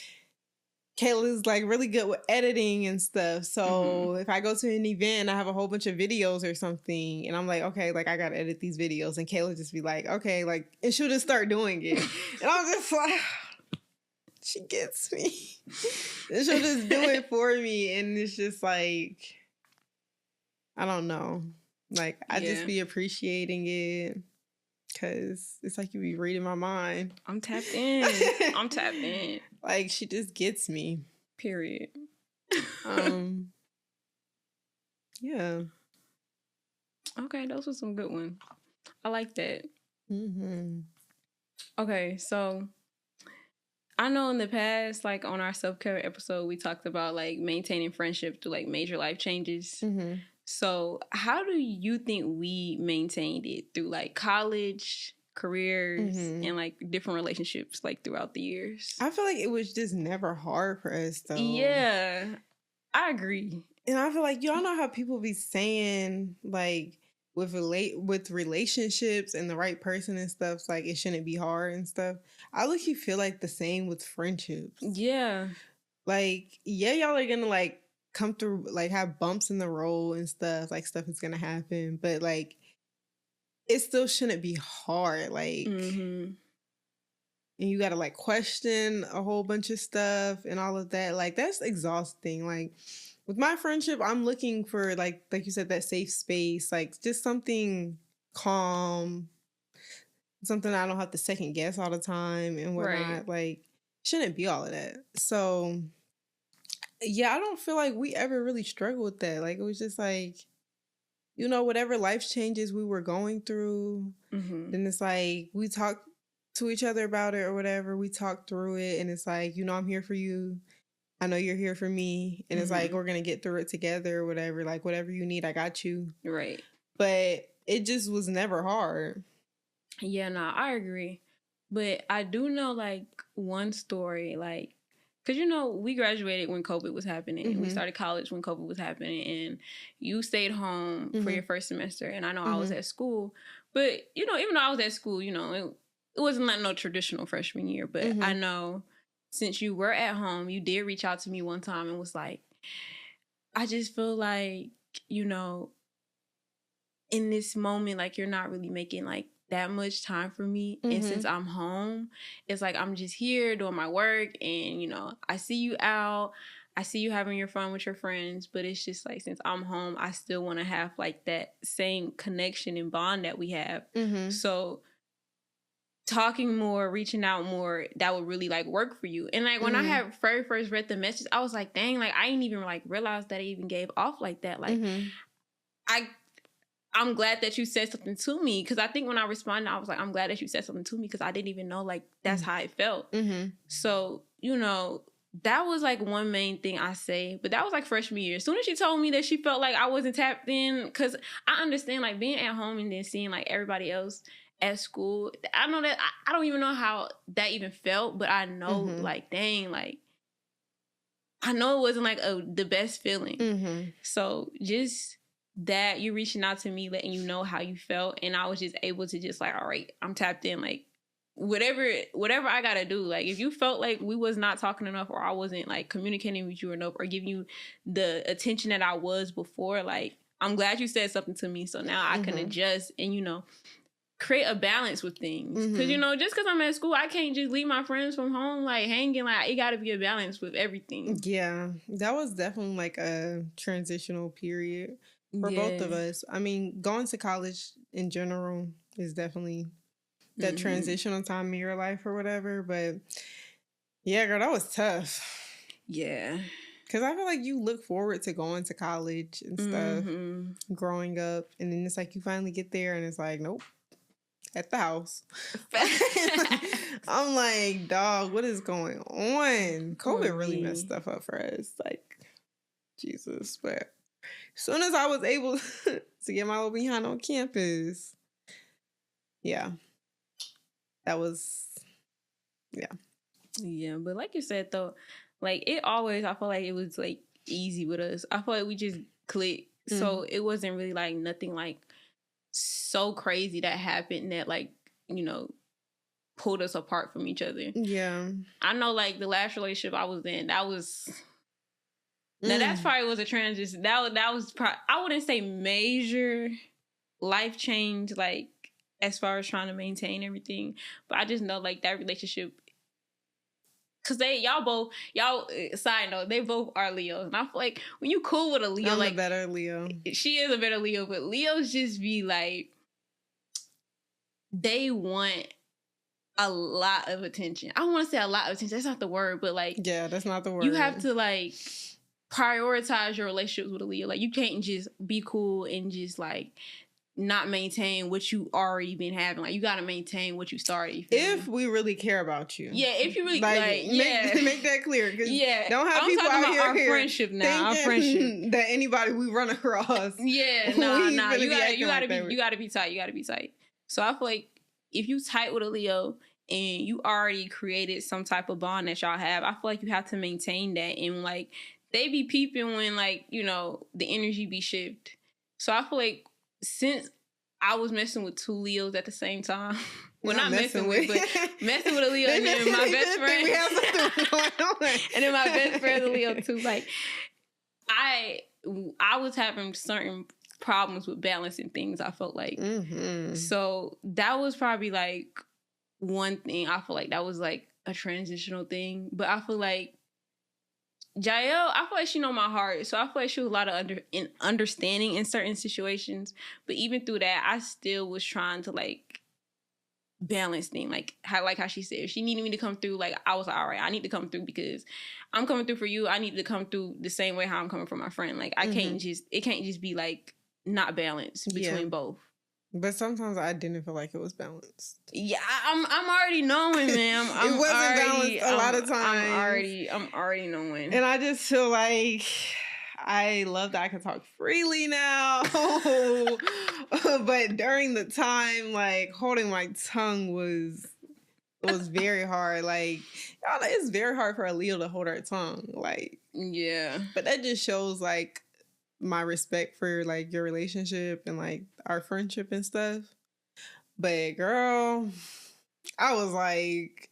Kayla's like really good with editing and stuff. So if I go to an event and I have a whole bunch of videos or something, and I'm like, okay, like I gotta edit these videos, and Kayla just be like, okay, like, and she'll just start doing it, and I'm just like, she gets me, and she'll just do it for me, and it's just like, I don't know, like I just be appreciating it. Cause it's like you be reading my mind. I'm tapped in. Like she just gets me. Period. Yeah. Okay, those were some good ones. I like that. Mm-hmm. Okay, so I know in the past, like on our self-care episode, we talked about like maintaining friendship through like major life changes. Mm-hmm. So how do you think we maintained it through like college, careers, and like different relationships like throughout the years? I feel like it was just never hard for us though. Yeah, I agree. And I feel like y'all know how people be saying like with relationships and the right person and stuff, like it shouldn't be hard and stuff. I look, you feel like the same with friendships. Yeah. Like, yeah, y'all are gonna like come through, like have bumps in the road and stuff, like stuff is gonna happen, but like it still shouldn't be hard, like and you gotta like question a whole bunch of stuff and all of that. Like that's exhausting. Like with my friendship, I'm looking for like you said, that safe space, like just something calm, something I don't have to second guess all the time and whatnot. Right. Like shouldn't be all of that. So yeah, I don't feel like we ever really struggled with that. Like, it was just like, whatever life changes we were going through, then it's like, we talked to each other about it or whatever. We talked through it, and it's like, I'm here for you. I know you're here for me. And it's like, we're going to get through it together or whatever. Like, whatever you need, I got you. Right. But it just was never hard. Yeah, no, I agree. But I do know, like, one story, like, because, we graduated when COVID was happening. We started college when COVID was happening. And you stayed home for your first semester. And I know I was at school. But, even though I was at school, it wasn't like no traditional freshman year. But I know since you were at home, you did reach out to me one time and was like, I just feel like, in this moment, like, you're not really making like that much time for me. And since I'm home, it's like I'm just here doing my work, and you know, I see you out, I see you having your fun with your friends, but it's just like, since I'm home, I still want to have like that same connection and bond that we have. So talking more, reaching out more, that would really like work for you. And like when I had very first read the message, I was like, dang, like I didn't even like realize that I even gave off like that. Like I'm glad that you said something to me, because I think when I responded, I was like, I'm glad that you said something to me, because I didn't even know like that's how it felt. So, you know, that was like one main thing I say, but that was like freshman year. As soon as she told me that she felt like I wasn't tapped in, because I understand like being at home and then seeing like everybody else at school. I know that I don't even know how that even felt, but I know like, dang, like I know it wasn't like the best feeling. So just that, you reaching out to me, letting you know how you felt, and I was just able to just like, all right, I'm tapped in, like whatever I gotta do. Like if you felt like we was not talking enough, or I wasn't like communicating with you enough, or giving you the attention that I was before, like I'm glad you said something to me, so now I can adjust and, you know, create a balance with things. Because, you know, just because I'm at school, I can't just leave my friends from home like hanging. Like it got to be a balance with everything. Yeah, that was definitely like a transitional period for both of us. I mean, going to college in general is definitely that transitional time in your life or whatever. But yeah, girl, that was tough. Yeah. Because I feel like you look forward to going to college and stuff growing up. And then it's like you finally get there and it's like, nope, at the house. I'm like, dog, what is going on? COVID really messed stuff up for us. Like, Jesus. But as soon as I was able to get my little behind on campus, yeah, that was, yeah. Yeah, but like you said, though, like it always, I feel like it was like easy with us. I feel like we just clicked. So it wasn't really like nothing like so crazy that happened that like, you know, pulled us apart from each other. Yeah. I know like the last relationship I was in, that was... Now that's probably was a transition. That was I wouldn't say major life change, like as far as trying to maintain everything, but I just know like that relationship, because y'all side note, they both are Leos, and I feel like when you cool with a Leo, I'm like a better Leo. She is a better Leo, but Leos just be like, they want a lot of attention. I don't want to say a lot of attention. That's not the word, but like, yeah, that's not the word. You have to like prioritize your relationships with a Leo. Like you can't just be cool and just like not maintain what you already been having. Like you got to maintain what you started. If we really care about you. Yeah, if you really like make that clear. Yeah, don't have I'm people talking out about here our friendship now. Our friendship that anybody we run across. Yeah, nah. You gotta be tight. You gotta be tight. So I feel like if you tight with a Leo and you already created some type of bond that y'all have, I feel like you have to maintain that, and like they be peeping when like, you know, the energy be shift. So I feel like since I was messing with two Leos at the same time, well, not messing with, but messing with a Leo, and then my best friend, we have something going on, and then my best friend's a Leo too. Like I was having certain problems with balancing things, I felt like. So that was probably like one thing. I feel like that was like a transitional thing. But I feel like Jael, I feel like she know my heart. So I feel like she was a lot of understanding in certain situations. But even through that, I still was trying to like balance things. Like how she said, if she needed me to come through, like I was like, all right, I need to come through because I'm coming through for you. I need to come through the same way how I'm coming for my friend. Like it can't just be like not balanced between both. But sometimes I didn't feel like it was balanced. Yeah, I'm already knowing, man. It wasn't balanced a lot of times. I'm already knowing. And I just feel like I love that I can talk freely now. But during the time, like holding my tongue was very hard. Like, y'all, it's very hard for a Leo to hold her tongue. Like, yeah. But that just shows like my respect for like your relationship and like our friendship and stuff. But girl, I was like,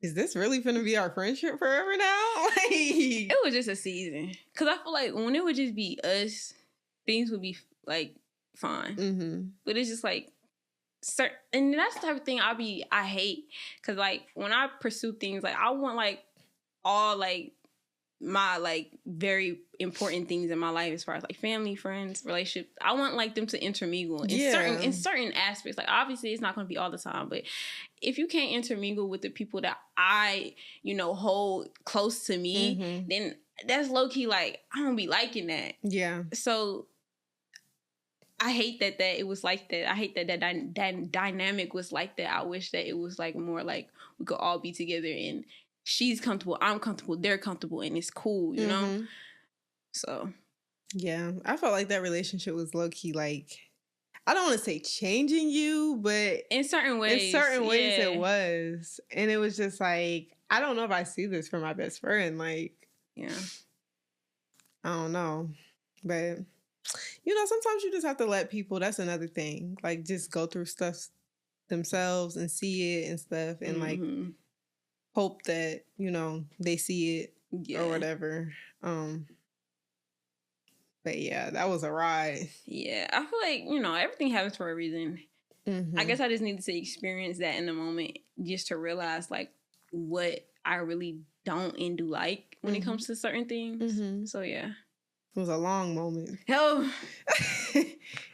is this really finna be our friendship forever now? Like, it was just a season. Cause I feel like when it would just be us, things would be like fine. Mm-hmm. But it's just like, and that's the type of thing I hate. Because, like, when I pursue things, like, I want, like, all, like, my, like, very important things in my life as far as, like, family, friends, relationships. I want, like, them to intermingle in certain aspects. Like, obviously, it's not going to be all the time, but if you can't intermingle with the people that I, hold close to me, then that's low-key, like, I don't be liking that. Yeah. So I hate that it was like that. I hate that dynamic was like that. I wish that it was, like, more like we could all be together and she's comfortable, I'm comfortable, they're comfortable, and it's cool, you know? So. Yeah. I felt like that relationship was low-key, like, I don't want to say changing you, but in certain ways it was. And it was just like, I don't know if I see this for my best friend. Like, yeah. I don't know. But, sometimes you just have to let people, that's another thing. Like, just go through stuff themselves and see it and stuff. And, like, hope that, they see it or whatever. But yeah, that was a ride. Yeah, I feel like, everything happens for a reason. I guess I just needed to experience that in the moment just to realize, like, what I really don't and do like when it comes to certain things. So, yeah. It was a long moment. Oh.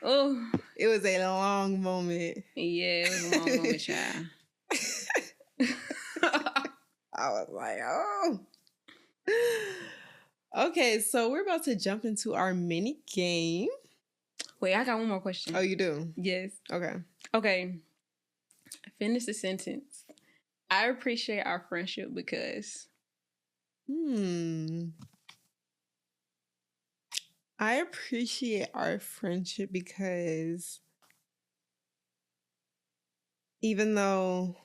Oh. It was a long moment. Yeah, it was a long moment, child. I was like, oh. Okay, so we're about to jump into our mini game. Wait, I got one more question. Oh, you do? Yes. Okay. Finish the sentence. I appreciate our friendship because. I appreciate our friendship because even though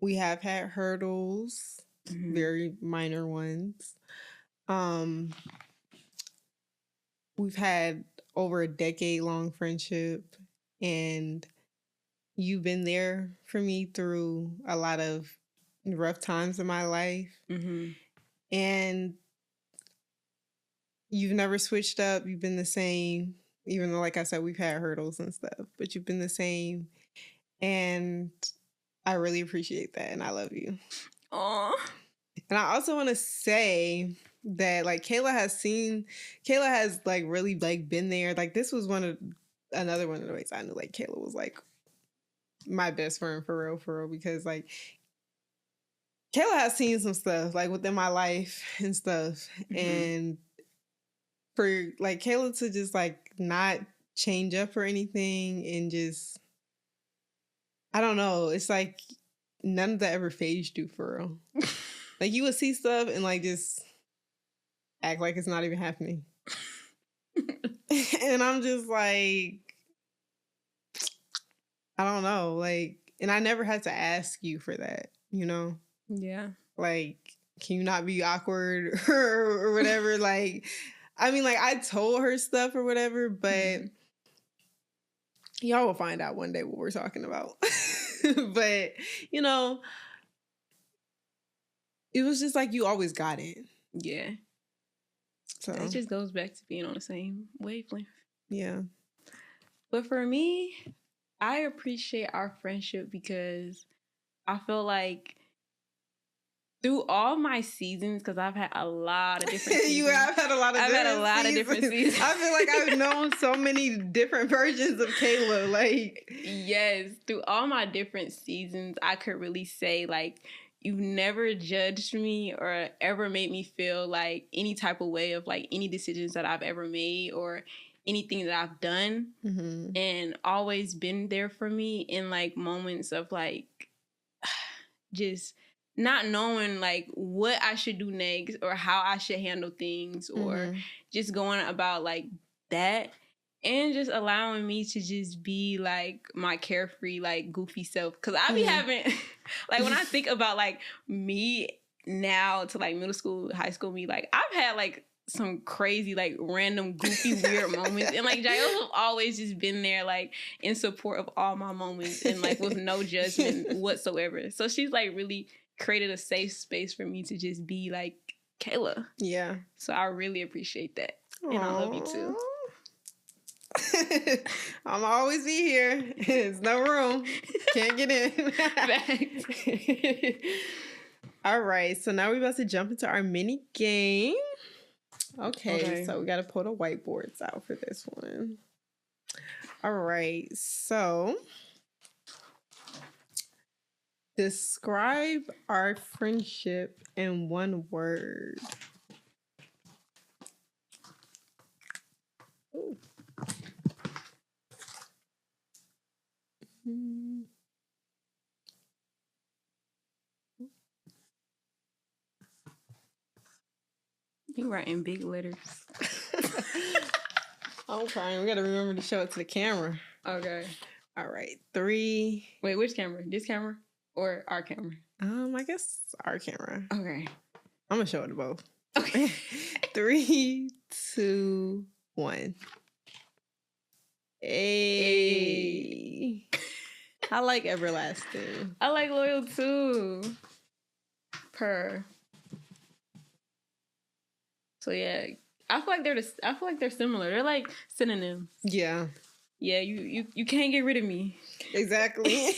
we have had hurdles, very minor ones, we've had over a decade-long friendship, and you've been there for me through a lot of rough times in my life. And you've never switched up. You've been the same, even though, like I said, we've had hurdles and stuff, but you've been the same. And I really appreciate that. And I love you. Aww. And I also want to say that, like, Kayla has like really like been there. Like, this was another one of the ways I knew like Kayla was like my best friend for real, because like Kayla has seen some stuff like within my life and stuff. And for like Kayla to just like not change up or anything and just, I don't know, it's like none of that ever phased you for real. Like, you would see stuff and like just act like it's not even happening. And I'm just like, I don't know, like, and I never had to ask you for that, Yeah. Like, can you not be awkward or whatever? Like, I mean, like, I told her stuff or whatever, but y'all will find out one day what we're talking about. But, it was just like you always got it. Yeah. So it just goes back to being on the same wavelength. Yeah. But for me, I appreciate our friendship because I feel like through all my seasons, because I've had a lot of different seasons. You have had a lot of different seasons. I feel like I've known so many different versions of Kayla. Like, yes, through all my different seasons, I could really say, like, you've never judged me or ever made me feel like any type of way of like any decisions that I've ever made or anything that I've done, and always been there for me in like moments of like just not knowing like what I should do next or how I should handle things or just going about like that, and just allowing me to just be like my carefree, like goofy self. Cause I be having like when I think about like me now to like middle school, high school me, like I've had like some crazy, like random, goofy, weird moments. And like Jael have always just been there, like in support of all my moments and like with no judgment whatsoever. So she's like really created a safe space for me to just be like Kayla. Yeah. So I really appreciate that. And I love you too. I'm always be here. There's no room. Can't get in. All right. So now we're about to jump into our mini game. Okay. So we got to pull the whiteboards out for this one. All right. So describe our friendship in one word. Ooh. You writing big letters. I'm crying. We got to remember to show it to the camera. Okay. All right. 3. Wait, which camera? This camera or our camera? I guess our camera. Okay. I'm gonna show it to both. Okay. 3, 2, 1. Hey. I like everlasting. I like loyal too. So yeah, I feel like they're similar. They're like synonyms. Yeah. Yeah, you can't get rid of me. Exactly.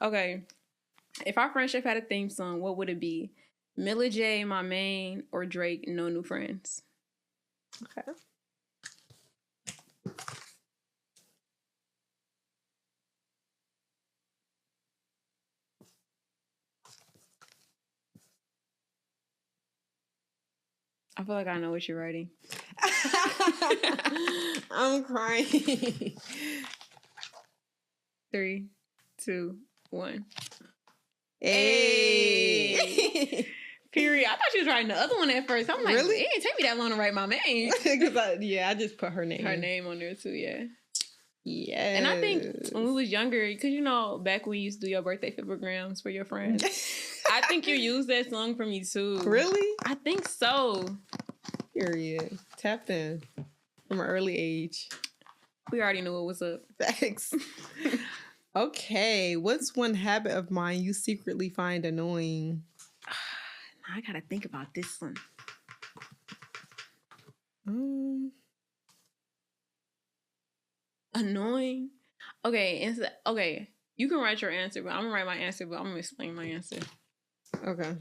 Okay. If our friendship had a theme song, what would it be? Milla J, My Main, or Drake, No New Friends? Okay. I feel like I know what you're writing. I'm crying. 3, 2, 1. Hey. Period. I thought she was writing the other one at first. I'm like, really? It didn't take me that long to write my name. Because I just put her name. Her name on there too, yeah. Yeah. And I think when we was younger, because back when we used to do your birthday fibograms for your friends, I think you used that song for me too. Really? I think so. Period. Tapped in from an early age. We already knew what was up. Thanks. Okay. What's one habit of mine you secretly find annoying? I gotta think about this one. Annoying? Okay. Okay. You can write your answer, but I'm gonna write my answer, but I'm gonna explain my answer. Okay.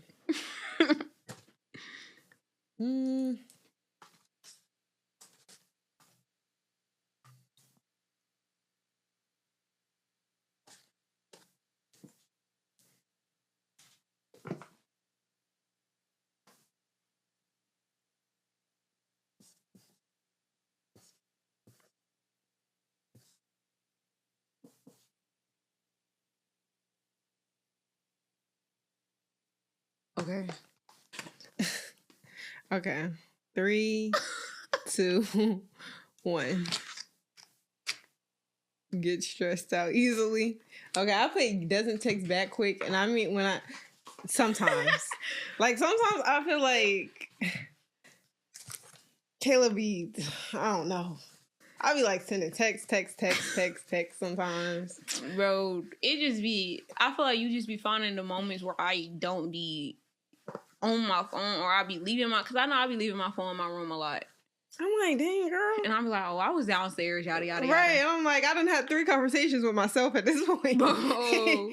Okay. Okay. 3, 2, 1. Get stressed out easily. Okay, I put doesn't text back quick, and I mean sometimes I feel like Caleb I don't know. I be like sending text sometimes. Bro, I feel like you just be finding the moments where I don't be on my phone, or I be leaving because I know I be leaving my phone in my room a lot. I'm like, dang, girl. And I'm like, I was downstairs, yada, yada, yada. Right, and I'm like, I done had 3 conversations with myself at this point. Bro.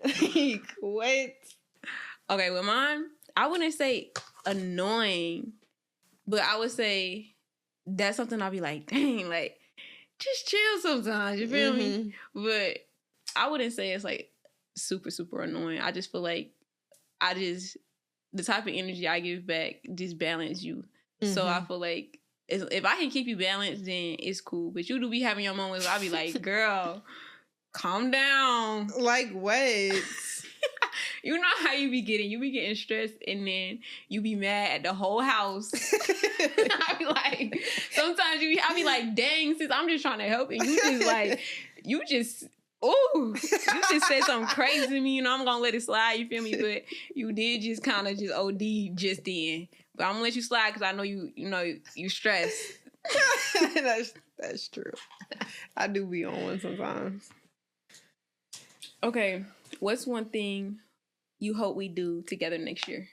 Like, what? Okay, with mine, I wouldn't say annoying, but I would say that's something I'll be like, dang, like, just chill sometimes, you feel me? But I wouldn't say it's like super, super annoying. I just feel like the type of energy I give back just balance you. So I feel like if I can keep you balanced, then it's cool. But you do be having your moments where I be like, girl, calm down. Like what? You know how you be getting stressed, and then you be mad at the whole house. I be like, sometimes I be like, dang, sis, I'm just trying to help, and you just said something crazy to me, I'm gonna let it slide, you feel me? But you did just kind of just OD just then. But I'm gonna let you slide because I know you stressed. That's true. I do be on one sometimes. Okay, what's one thing you hope we do together next year?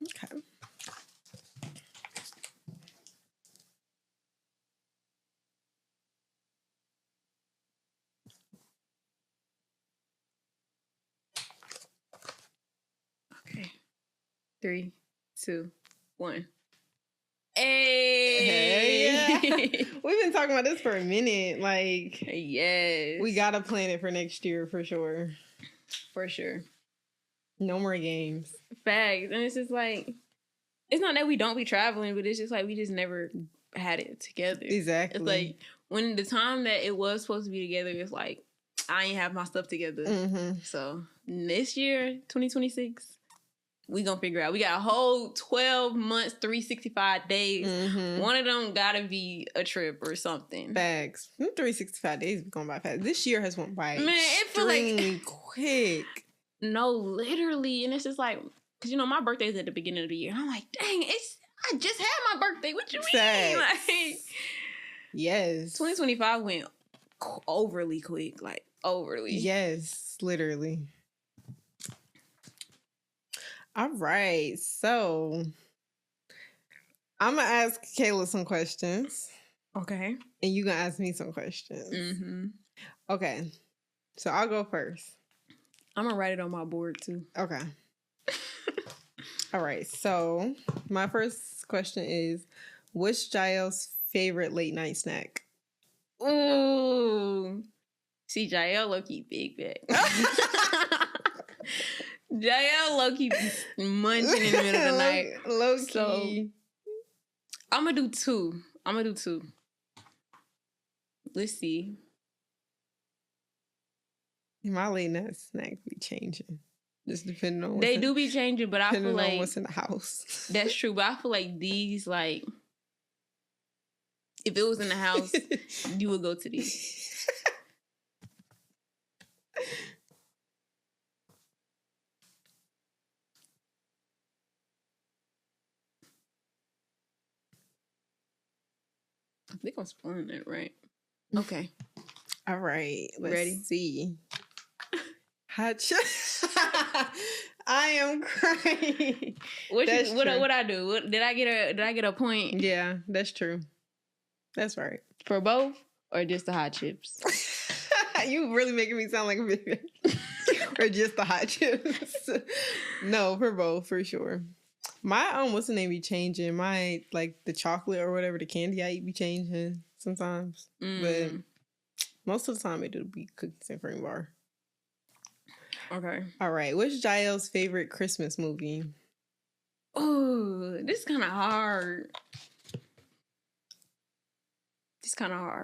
Okay. 3, 2, 1. Hey. Yeah. We've been talking about this for a minute. Like, yes. we gotta plan it for next year for sure. For sure. No more games. Facts. And it's just like, it's not that we don't be traveling, but it's just like we just never had it together. Exactly. It's like when the time that it was supposed to be together, it's like I ain't have my stuff together. Mm-hmm. So this year, 2026, we gonna figure out. We got a whole 12 months, 365 days. Mm-hmm. One of them gotta be a trip or something. Facts. 365 days be going by fast. This year has went by it feel like quick. No, literally. And it's just like, because you know, my birthday's at the beginning of the year. And I'm like, dang, I just had my birthday. What you mean? Like, yes. 2025 went overly quick. Like, overly. Yes, literally. All right. So, I'm going to ask Kayla some questions. Okay. And you going to ask me some questions. Mm-hmm. Okay. So, I'll go first. I'm going to write it on my board, too. Okay. All right. So, my first question is, what's Jael's favorite late night snack? Ooh. See, Jael low-key big bag. Jael low-key munching in the middle of the night. Low-key. So, I'm going to do two. Let's see. My late night snack be changing. Just depending on they do be changing, but I feel like what's in the house. That's true, but I feel like these, like, if it was in the house, you would go to these. I think I'm spoiling it, right? Okay. All right. Let's see. Hot I am crying. What I do? Did I get a point? Yeah, that's true. That's right. For both or just the hot chips? You really making me sound like a baby. Or just the hot chips? No, for both, for sure. My what's the name be changing? My like the chocolate or whatever, the candy I eat be changing sometimes. But most of the time it do be cookies and cream bar. Okay. All right. What's Jael's favorite Christmas movie? Oh, this is kind of hard.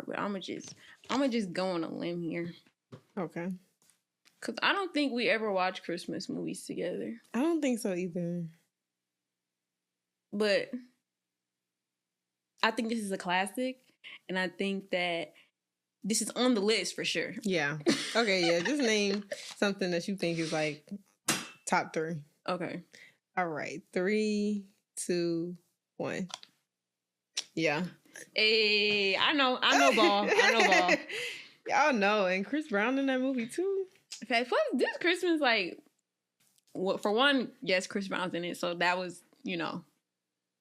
But I'm gonna just go on a limb here. Okay. Cause I don't think we ever watch Christmas movies together. I don't think so either. But I think this is a classic, and I think that this is on the list for sure. Yeah. Okay, yeah. Just name something that you think is like top 3. Okay. All right. 3, 2, 1. Yeah. Hey, I know ball. Y'all know. And Chris Brown in that movie too. Plus, this Christmas, like, for one, yes, Chris Brown's in it. So that was, you know,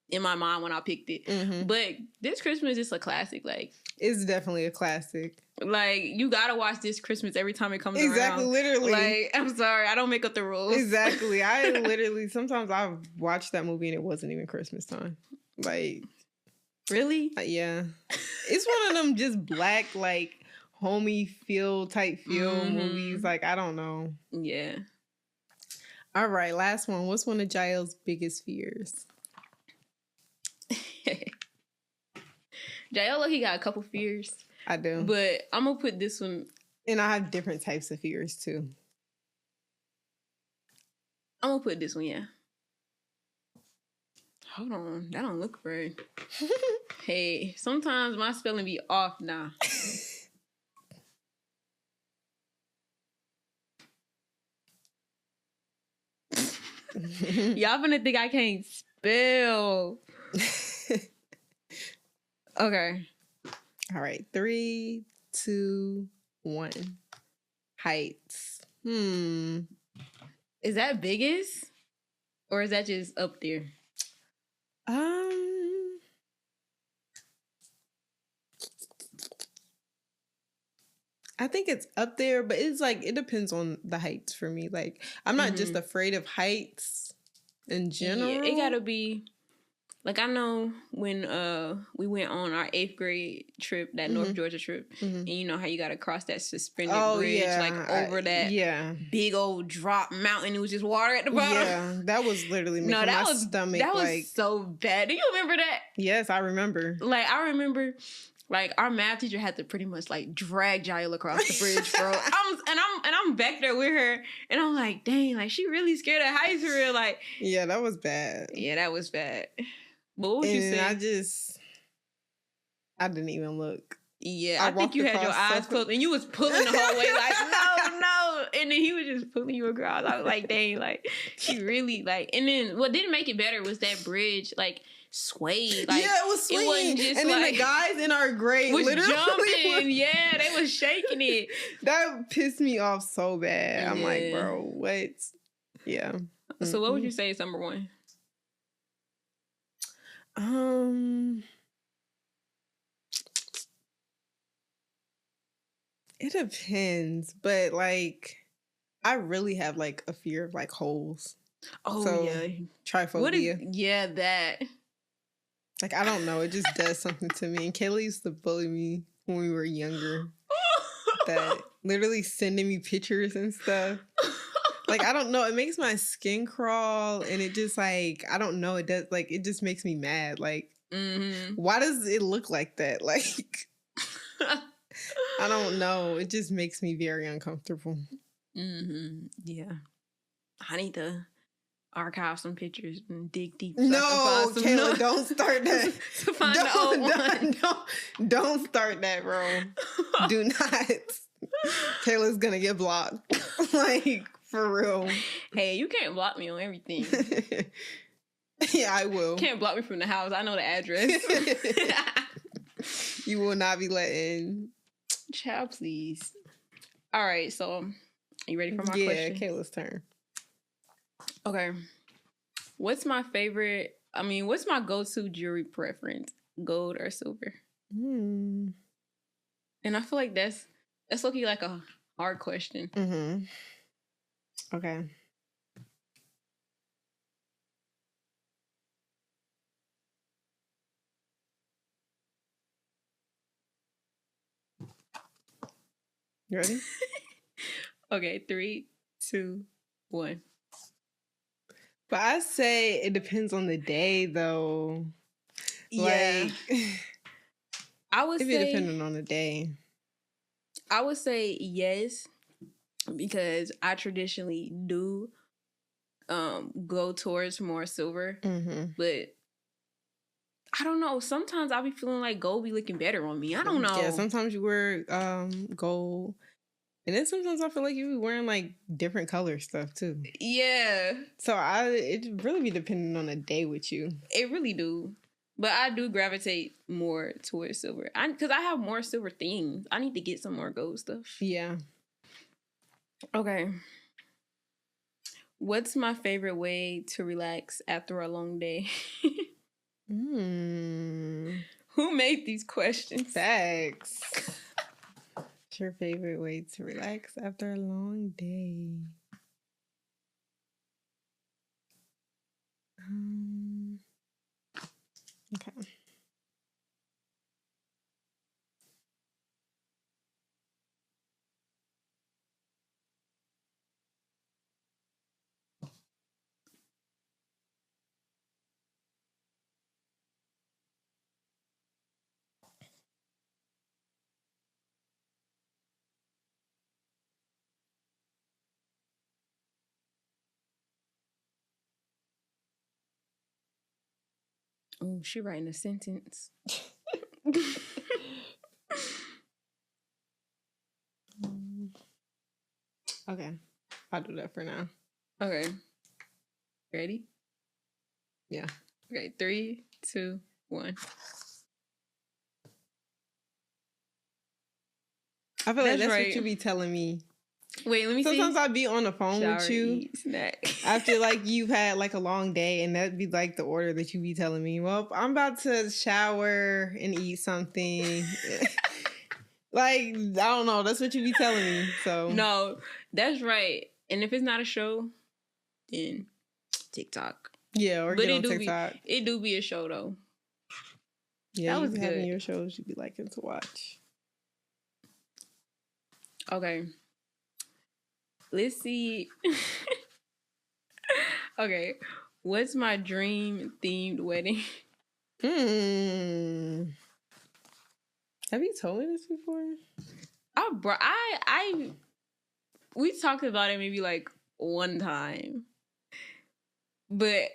in my mind when I picked it. Mm-hmm. But this Christmas is a classic. Like, it's definitely a classic. Like, you gotta watch this Christmas every time it comes around. Exactly, literally. Like, I'm sorry, I don't make up the rules. Exactly. I literally, sometimes I've watched that movie and it wasn't even Christmas time. Like, really? Yeah. It's one of them just black, like, homey type feel movies. Like, I don't know. Yeah. All right, last one. What's one of Jael's biggest fears? Jael, he got a couple fears. I do. But I'm going to put this one. And I have different types of fears, too. I'm going to put this one, yeah. Hold on. That don't look right. Hey, sometimes my spelling be off now. Y'all gonna think I can't spell. Okay. All right. 3, 2, 1. Heights. Is that biggest? Or is that just up there? I think it's up there, but it's like, it depends on the heights for me. Like, I'm not just afraid of heights. In general? Yeah, it gotta be. Like, I know when we went on our 8th grade trip, that North Georgia trip, and you know how you gotta cross that suspended bridge, like over that big old drop mountain. It was just water at the bottom. Yeah, that was literally making my stomach. That was so bad. Do you remember that? Yes, I remember. Like, I remember, like, our math teacher had to pretty much like drag Jael across the bridge, bro. I'm back there with her, and I'm like, dang, like she really scared of heights for real. Like, yeah, that was bad. Yeah, that was bad. But what would you say? I didn't even look. Yeah, I think you had your eyes closed and you was pulling the whole way like, no. And then he was just pulling you across. I was like, dang, like, he really, like, and then what didn't make it better was that bridge, like, swayed. Like, yeah, it was swaying. It wasn't just, and then like, the guys in our grade was jumping. Yeah, they was shaking it. That pissed me off so bad. I'm like, bro, what? Yeah. So what would you say is number one? It depends, but like I really have like a fear of like holes. Oh, so, yeah. Trypophobia. That? Like, I don't know. It just does something to me. And Kayla used to bully me when we were younger. That literally sending me pictures and stuff. Like, I don't know. It makes my skin crawl. And it just like, I don't know. It does, like, it just makes me mad. Like, why does it look like that? Like, I don't know. It just makes me very uncomfortable. Yeah. I need to archive some pictures and dig deep. No, Kayla, don't start that. To find the old one. Don't start that, bro. Do not. Kayla's gonna get blocked. Like, for real. Hey, you can't block me on everything. Yeah, I will. Can't block me from the house. I know the address. You will not be let in. Child, please. All right, so are you ready for my question? Yeah, Kayla's turn. Okay. What's my go-to jewelry preference? Gold or silver? And I feel like that's looking like a hard question. Okay. You ready? Okay, 3, 2, 1. But I say it depends on the day, though. Yeah. Like, I would say depending on the day. I would say yes, because I traditionally do go towards more silver. But I don't know. Sometimes I'll be feeling like gold be looking better on me. I don't know. Yeah, sometimes you wear gold. And then sometimes I feel like you be wearing like different color stuff too. Yeah. So it really be depending on the day with you. It really do. But I do gravitate more towards silver. Because I have more silver things. I need to get some more gold stuff. Yeah. Okay. What's my favorite way to relax after a long day? Who made these questions? Facts. What's your favorite way to relax after a long day? Okay. Oh, she writing a sentence. Okay. I'll do that for now. Okay. Ready? Yeah. Okay, 3, 2, 1. I feel like that's right. What you be telling me. Wait, let me see. Sometimes I'll be on the phone Shower, with you eat, snack. after like you've had like a long day, and that'd be like the order that you be telling me. Well, I'm about to shower and eat something. Like, I don't know. That's what you be telling me. So no, that's right. And if it's not a show, then TikTok. Yeah, or but get on TikTok. It do be a show though. Yeah, that was you good. having your shows you be liking to watch. Okay. Let's see. Okay. What's my dream themed wedding? Have you told me this before? We talked about it maybe like one time. But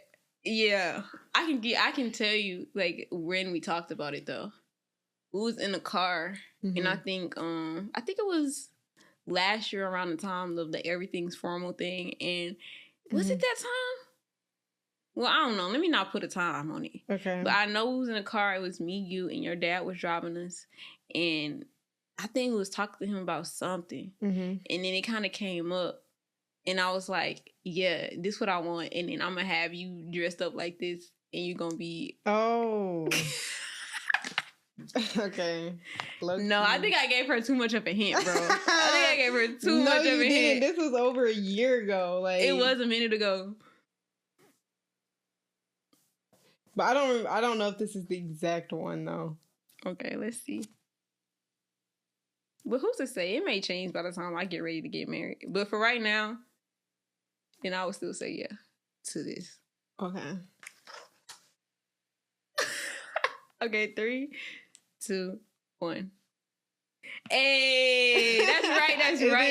yeah, I can tell you like when we talked about it though. We was in the car and I think it was last year around the time of the Everything's Formal thing, and was it that time? Well, I don't know. Let me not put a time on it. Okay. But I know we was in the car. It was me, you, and your dad was driving us. And I think we was talking to him about something. And then it kind of came up. And I was like, yeah, this is what I want. And then I'm going to have you dressed up like this. And you're going to be... Oh. Okay. No, I think I gave her too much of a hint, bro. I think I gave her too much of a hint. This was over a year ago. Like it was a minute ago. But I don't know if this is the exact one though. Okay, let's see. But who's to say? It may change by the time I get ready to get married. But for right now, then I would still say yeah to this. Okay. Okay, 3, 2, 1. Hey, that's right.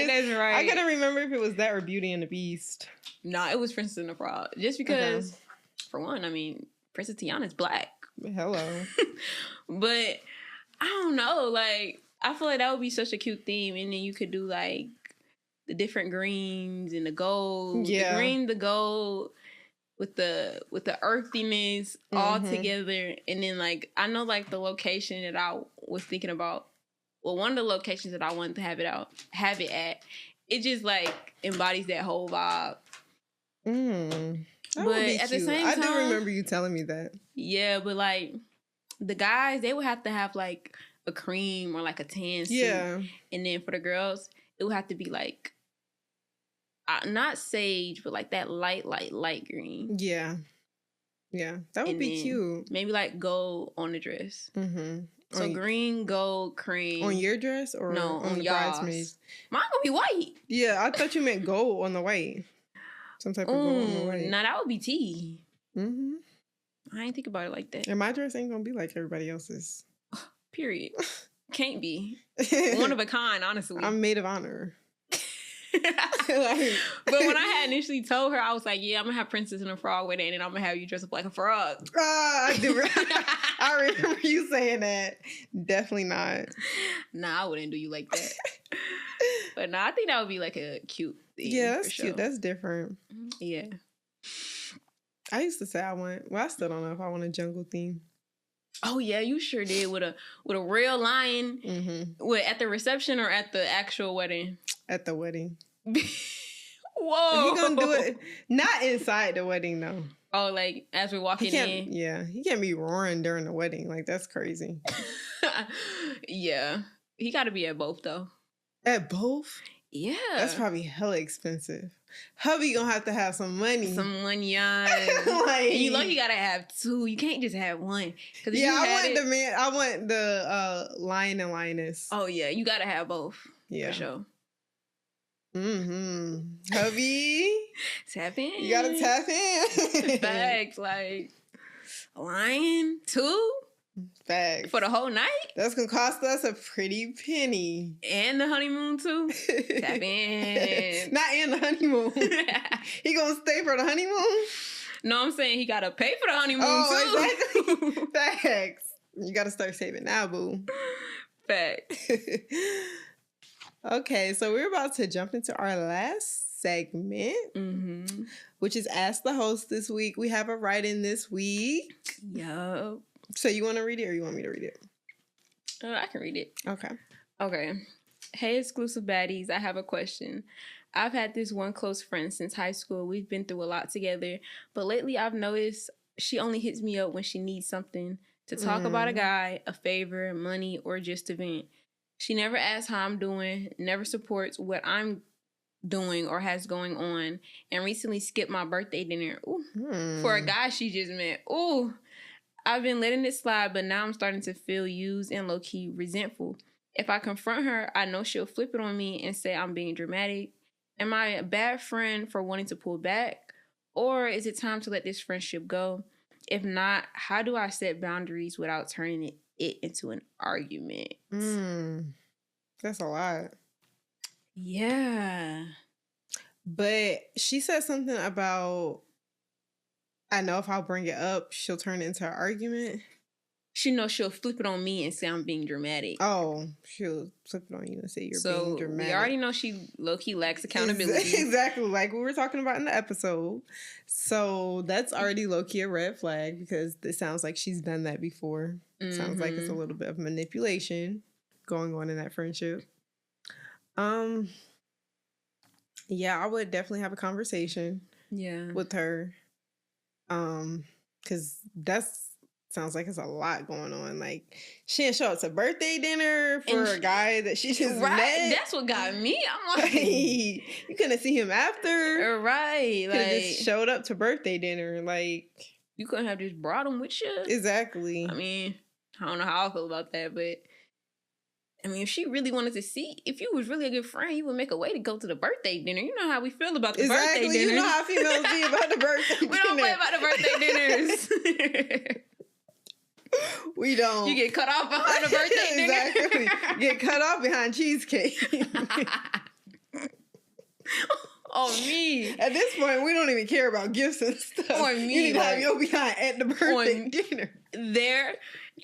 That's right. I gotta remember if it was that or Beauty and the Beast. Nah, it was Princess and the Frog. Just because, for one, I mean, Princess Tiana's black. Hello. But I don't know. Like, I feel like that would be such a cute theme, and then you could do like the different greens and the gold. Yeah, the green, the gold. With the earthiness all together. And then like I know like the location that I was thinking about, well, one of the locations that I wanted to have it at, it just like embodies that whole vibe. But at the same time, I do remember you telling me that. Yeah, but like the guys, they would have to have like a cream or like a tan suit. Yeah. And then for the girls, it would have to be like not sage, but like that light green. Yeah. Yeah. That would be cute. Maybe like gold on the dress. So green, gold, cream. On your dress or no, on the bridesmaids? Mine gonna be white. Yeah, I thought you meant gold on the white. Some type of gold on the white. Nah, that would be tea. I ain't think about it like that. And my dress ain't gonna be like everybody else's. Period. Can't be. One of a kind, honestly. I'm maid of honor. But when I had initially told her, I was like, yeah, I'm gonna have Princess and a Frog wedding and I'm gonna have you dress up like a frog. I do. I remember you saying that. Definitely not. Nah, I wouldn't do you like that. But nah, I think that would be like a cute thing. Yeah, that's cute. That's different. Yeah. I used to say I still don't know if I want a jungle theme. Oh yeah, you sure did with a real lion. At the reception or at the actual wedding? At the wedding. Whoa! He gonna do it not inside the wedding though. Oh, like as we're walking in. Yeah, he can't be roaring during the wedding. Like that's crazy. Yeah, he got to be at both though. At both? Yeah, that's probably hella expensive. Hubby gonna have to have some money. Some money on. Like, and you know you gotta have two. You can't just have one. Yeah, I want the lion and lioness. Oh yeah, you gotta have both. Yeah, for sure. Hubby, tap in. You gotta tap in. Facts, like a lion, 2. Facts. For the whole night? That's gonna cost us a pretty penny. And the honeymoon too? Tap in. Not in the honeymoon. He gonna stay for the honeymoon? No, I'm saying he gotta pay for the honeymoon too. Exactly. Facts. You gotta start saving now, boo. Facts. Okay, so we're about to jump into our last segment, which is Ask the Host this week. We have a write-in this week. Yup. So you want to read it or you want me to read it? I can read it. Okay. Hey, Xclusive Baddies, I have a question. I've had this one close friend since high school. We've been through a lot together, but lately I've noticed she only hits me up when she needs something to talk about a guy, a favor, money, or just to vent. She never asks how I'm doing, never supports what I'm doing or has going on, and recently skipped my birthday dinner. Ooh. For a guy she just met. Ooh. I've been letting it slide, but now I'm starting to feel used and low-key resentful. If I confront her, I know she'll flip it on me and say I'm being dramatic. Am I a bad friend for wanting to pull back? Or is it time to let this friendship go? If not, how do I set boundaries without turning it into an argument? That's a lot. Yeah. But she said something about, I know if I'll bring it up, she'll turn it into an argument. She knows she'll flip it on me and say I'm being dramatic. Oh, she'll flip it on you and say you're being dramatic. We already know she low-key lacks accountability. Exactly, like we were talking about in the episode. So that's already low-key a red flag because it sounds like she's done that before. Sounds like it's a little bit of manipulation going on in that friendship. Yeah, I would definitely have a conversation with her. Because sounds like it's a lot going on. Like, she didn't show up to birthday dinner for a guy that she just met. That's what got me. I'm like, you couldn't see him after. Right. Could have just showed up to birthday dinner. Like, you couldn't have just brought him with you. Exactly. I mean, I don't know how I feel about that, but I mean, if she really wanted to see, if you was really a good friend, you would make a way to go to the birthday dinner. You know how we feel about the birthday dinners. You know how females be about the birthday dinner. We don't play about the birthday dinners. We don't. You get cut off behind the birthday dinner. Exactly. Get cut off behind cheesecake. Oh, me. At this point, we don't even care about gifts and stuff. Or me. You need to have your behind at the birthday dinner. There.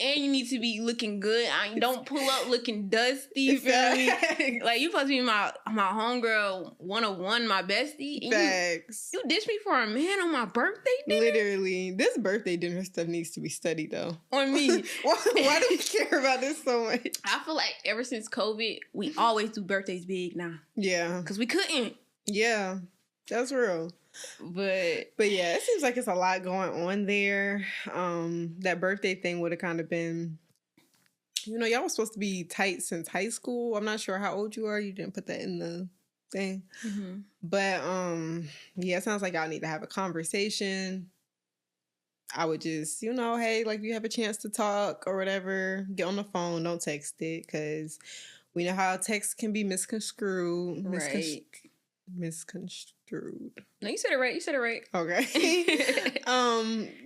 And you need to be looking good. Don't pull up looking dusty. You feel me? Like, you supposed to be my homegirl 101, my bestie. Facts. You ditched me for a man on my birthday dinner? Literally. This birthday dinner stuff needs to be studied, though. On me. Why do we care about this so much? I feel like ever since COVID, we always do birthdays big now. Yeah. Because we couldn't. Yeah. That's real. But yeah, it seems like it's a lot going on there. That birthday thing would have kind of been, y'all were supposed to be tight since high school. I'm not sure how old you are. You didn't put that in the thing. Mm-hmm. But yeah, it sounds like y'all need to have a conversation. I would just, hey, like, you have a chance to talk or whatever, get on the phone, don't text it, because we know how text can be misconstrued. Right. Misconstrued. No, you said it right. Okay.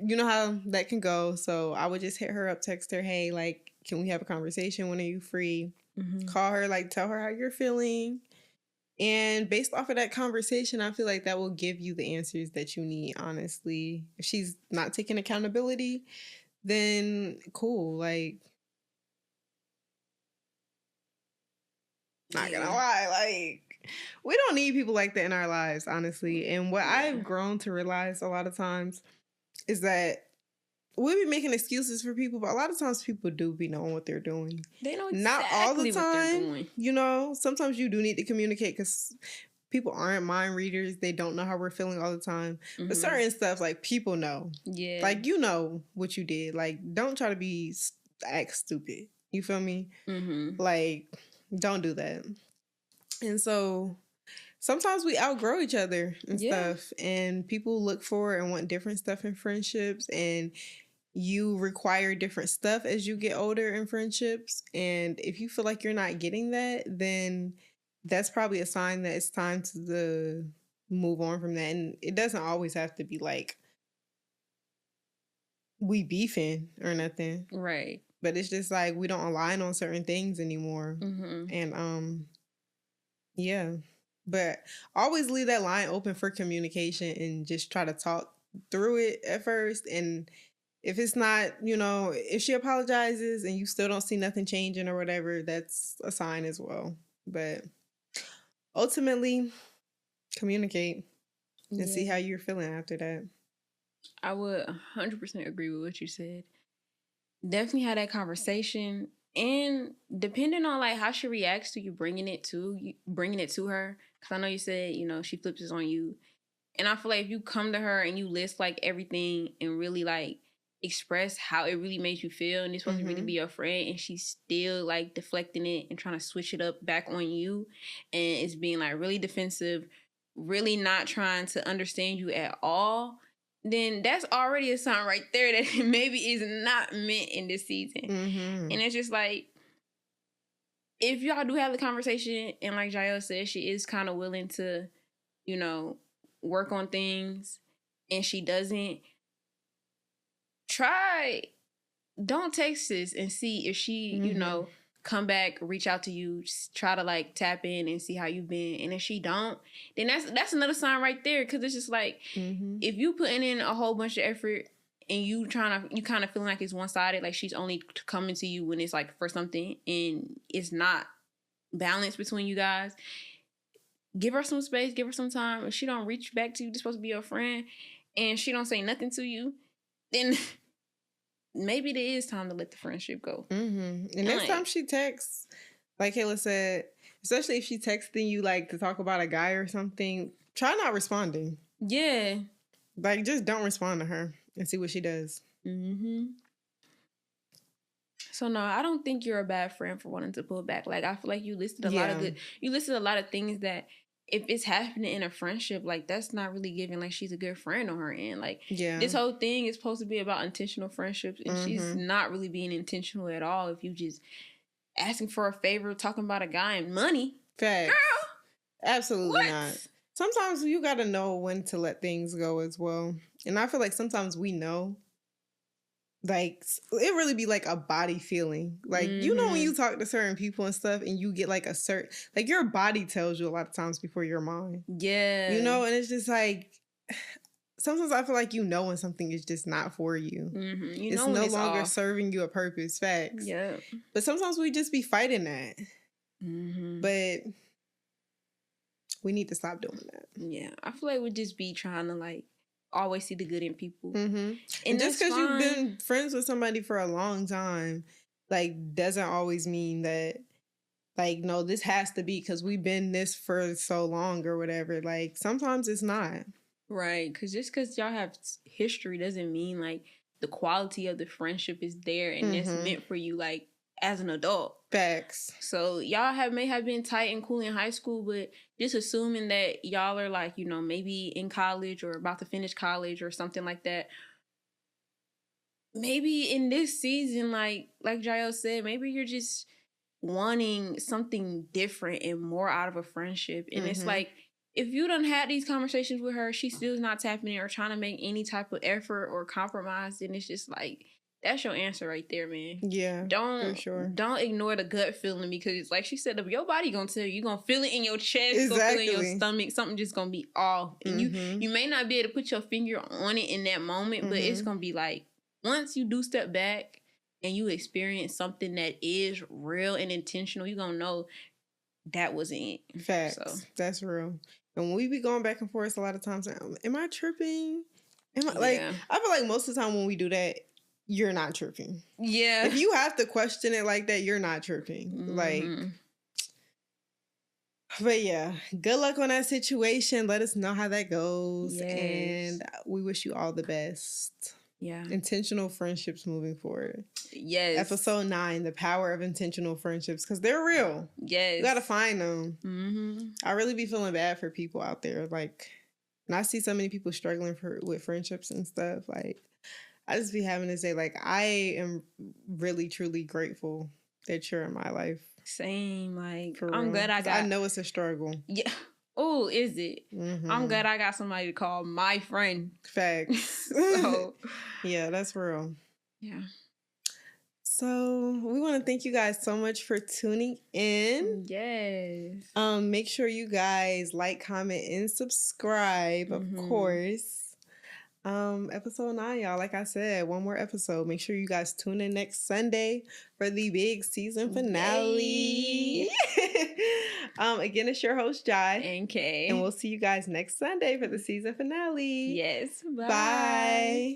You know how that can go. So I would just hit her up, text her, hey, like, can we have a conversation? When are you free? Mm-hmm. Call her, like, tell her how you're feeling. And based off of that conversation, I feel like that will give you the answers that you need, honestly. If she's not taking accountability, then cool. Like, not gonna lie, like, we don't need people like that in our lives, honestly. And what I've grown to realize a lot of times is that we be making excuses for people, but a lot of times people do be knowing what they're doing. They know exactly not all the time, what they're doing. Sometimes you do need to communicate because people aren't mind readers. They don't know how we're feeling all the time. Mm-hmm. But certain stuff, like, people know. Yeah. Like, you know what you did. Like, don't try to act stupid. You feel me? Mm-hmm. Like, don't do that. And so sometimes we outgrow each other and stuff, and people look for and want different stuff in friendships, and you require different stuff as you get older in friendships. And if you feel like you're not getting that, then that's probably a sign that it's time to move on from that. And it doesn't always have to be like we beefing or nothing. Right. But it's just like we don't align on certain things anymore. Mm-hmm. And yeah. But always leave that line open for communication and just try to talk through it at first. And if it's not, if she apologizes and you still don't see nothing changing or whatever, that's a sign as well. But ultimately, communicate and see how you're feeling after that. I would 100% agree with what you said. Definitely have that conversation. And depending on, like, how she reacts to you bringing it to her, because I know you said, she flips it on you. And I feel like if you come to her and you list, like, everything and really, like, express how it really makes you feel, and it's supposed to really be your friend, and she's still like deflecting it and trying to switch it up back on you, and it's being like really defensive, really not trying to understand you at all, then that's already a sign right there that maybe is not meant in this season. And it's just like, if y'all do have the conversation, and like Jael said, she is kind of willing to, you know, work on things, and she doesn't, don't text this and see if she, you know, come back, reach out to you, try to like tap in and see how you've been. And if she don't, then that's another sign right there. Cause it's just like, if you putting in a whole bunch of effort and you kind of feeling like it's one-sided, like she's only coming to you when it's like for something and it's not balanced between you guys, give her some space, give her some time. If she don't reach back to you, this supposed to be your friend, and she don't say nothing to you, then maybe it is time to let the friendship go. And next time she texts, like Kayla said, especially if she texting you like to talk about a guy or something, try not responding. Yeah. Like, just don't respond to her and see what she does. So no, I don't think you're a bad friend for wanting to pull back. Like, I feel like you listed a lot of things that if it's happening in a friendship, like that's not really giving like she's a good friend on her end. Like, this whole thing is supposed to be about intentional friendships, and she's not really being intentional at all. If you just asking for a favor, talking about a guy and money, facts, girl, absolutely not. Sometimes you got to know when to let things go as well, and I feel like sometimes we know. Like, it really be like a body feeling. Like, you know, when you talk to certain people and stuff and you get like a certain, like your body tells you a lot of times before your mind. Yeah. You know, and it's just like, sometimes I feel like you know when something is just not for you. You it's know when no it's longer off. serving you a purpose. Facts. Yeah. But sometimes we just be fighting that. But we need to stop doing that. Yeah. I feel like we just be trying to like always see the good in people. And just because you've been friends with somebody for a long time, like, doesn't always mean that, like, no, this has to be because we've been this for so long or whatever. Like, sometimes it's not. Right. Because just because y'all have history doesn't mean, like, the quality of the friendship is there and it's meant for you, like, as an adult. Facts. So y'all may have been tight and cool in high school, but just assuming that y'all are like, you know, maybe in college or about to finish college or something like that. Maybe in this season, like Jael said, maybe you're just wanting something different and more out of a friendship. And it's like, if you done had these conversations with her, she still is not tapping in or trying to make any type of effort or compromise, then it's just like, that's your answer right there, man. Yeah, for sure. Don't ignore the gut feeling, because like she said, your body gonna tell you. You're gonna feel it in your chest, exactly. gonna feel it in your stomach. Something just gonna be off. And you may not be able to put your finger on it in that moment, but it's gonna be like, once you do step back and you experience something that is real and intentional, you're gonna know that wasn't it. Facts. So. That's real. And when we be going back and forth a lot of times, am I tripping? Like, I feel like most of the time when we do that, you're not tripping. Yeah. If you have to question it like that, you're not tripping. Like, but yeah, good luck on that situation. Let us know how that goes. Yes. And we wish you all the best. Yeah. Intentional friendships moving forward. Yes. Episode 9, the power of intentional friendships, because they're real. Yes. You got to find them. I really be feeling bad for people out there. Like, and I see so many people struggling with friendships and stuff. Like, I just be having to say, like, I am really, truly grateful that you're in my life. Same. Like, I'm glad I know it's a struggle. Yeah. Oh, is it? I'm glad I got somebody to call my friend. Facts. So, yeah, that's real. Yeah. So we want to thank you guys so much for tuning in. Yes. Make sure you guys like, comment, and subscribe, of course. Episode 9, y'all. Like I said, one more episode. Make sure you guys tune in next Sunday for the big season finale. Again, it's your host, Jai. And Kay. And we'll see you guys next Sunday for the season finale. Yes. Bye.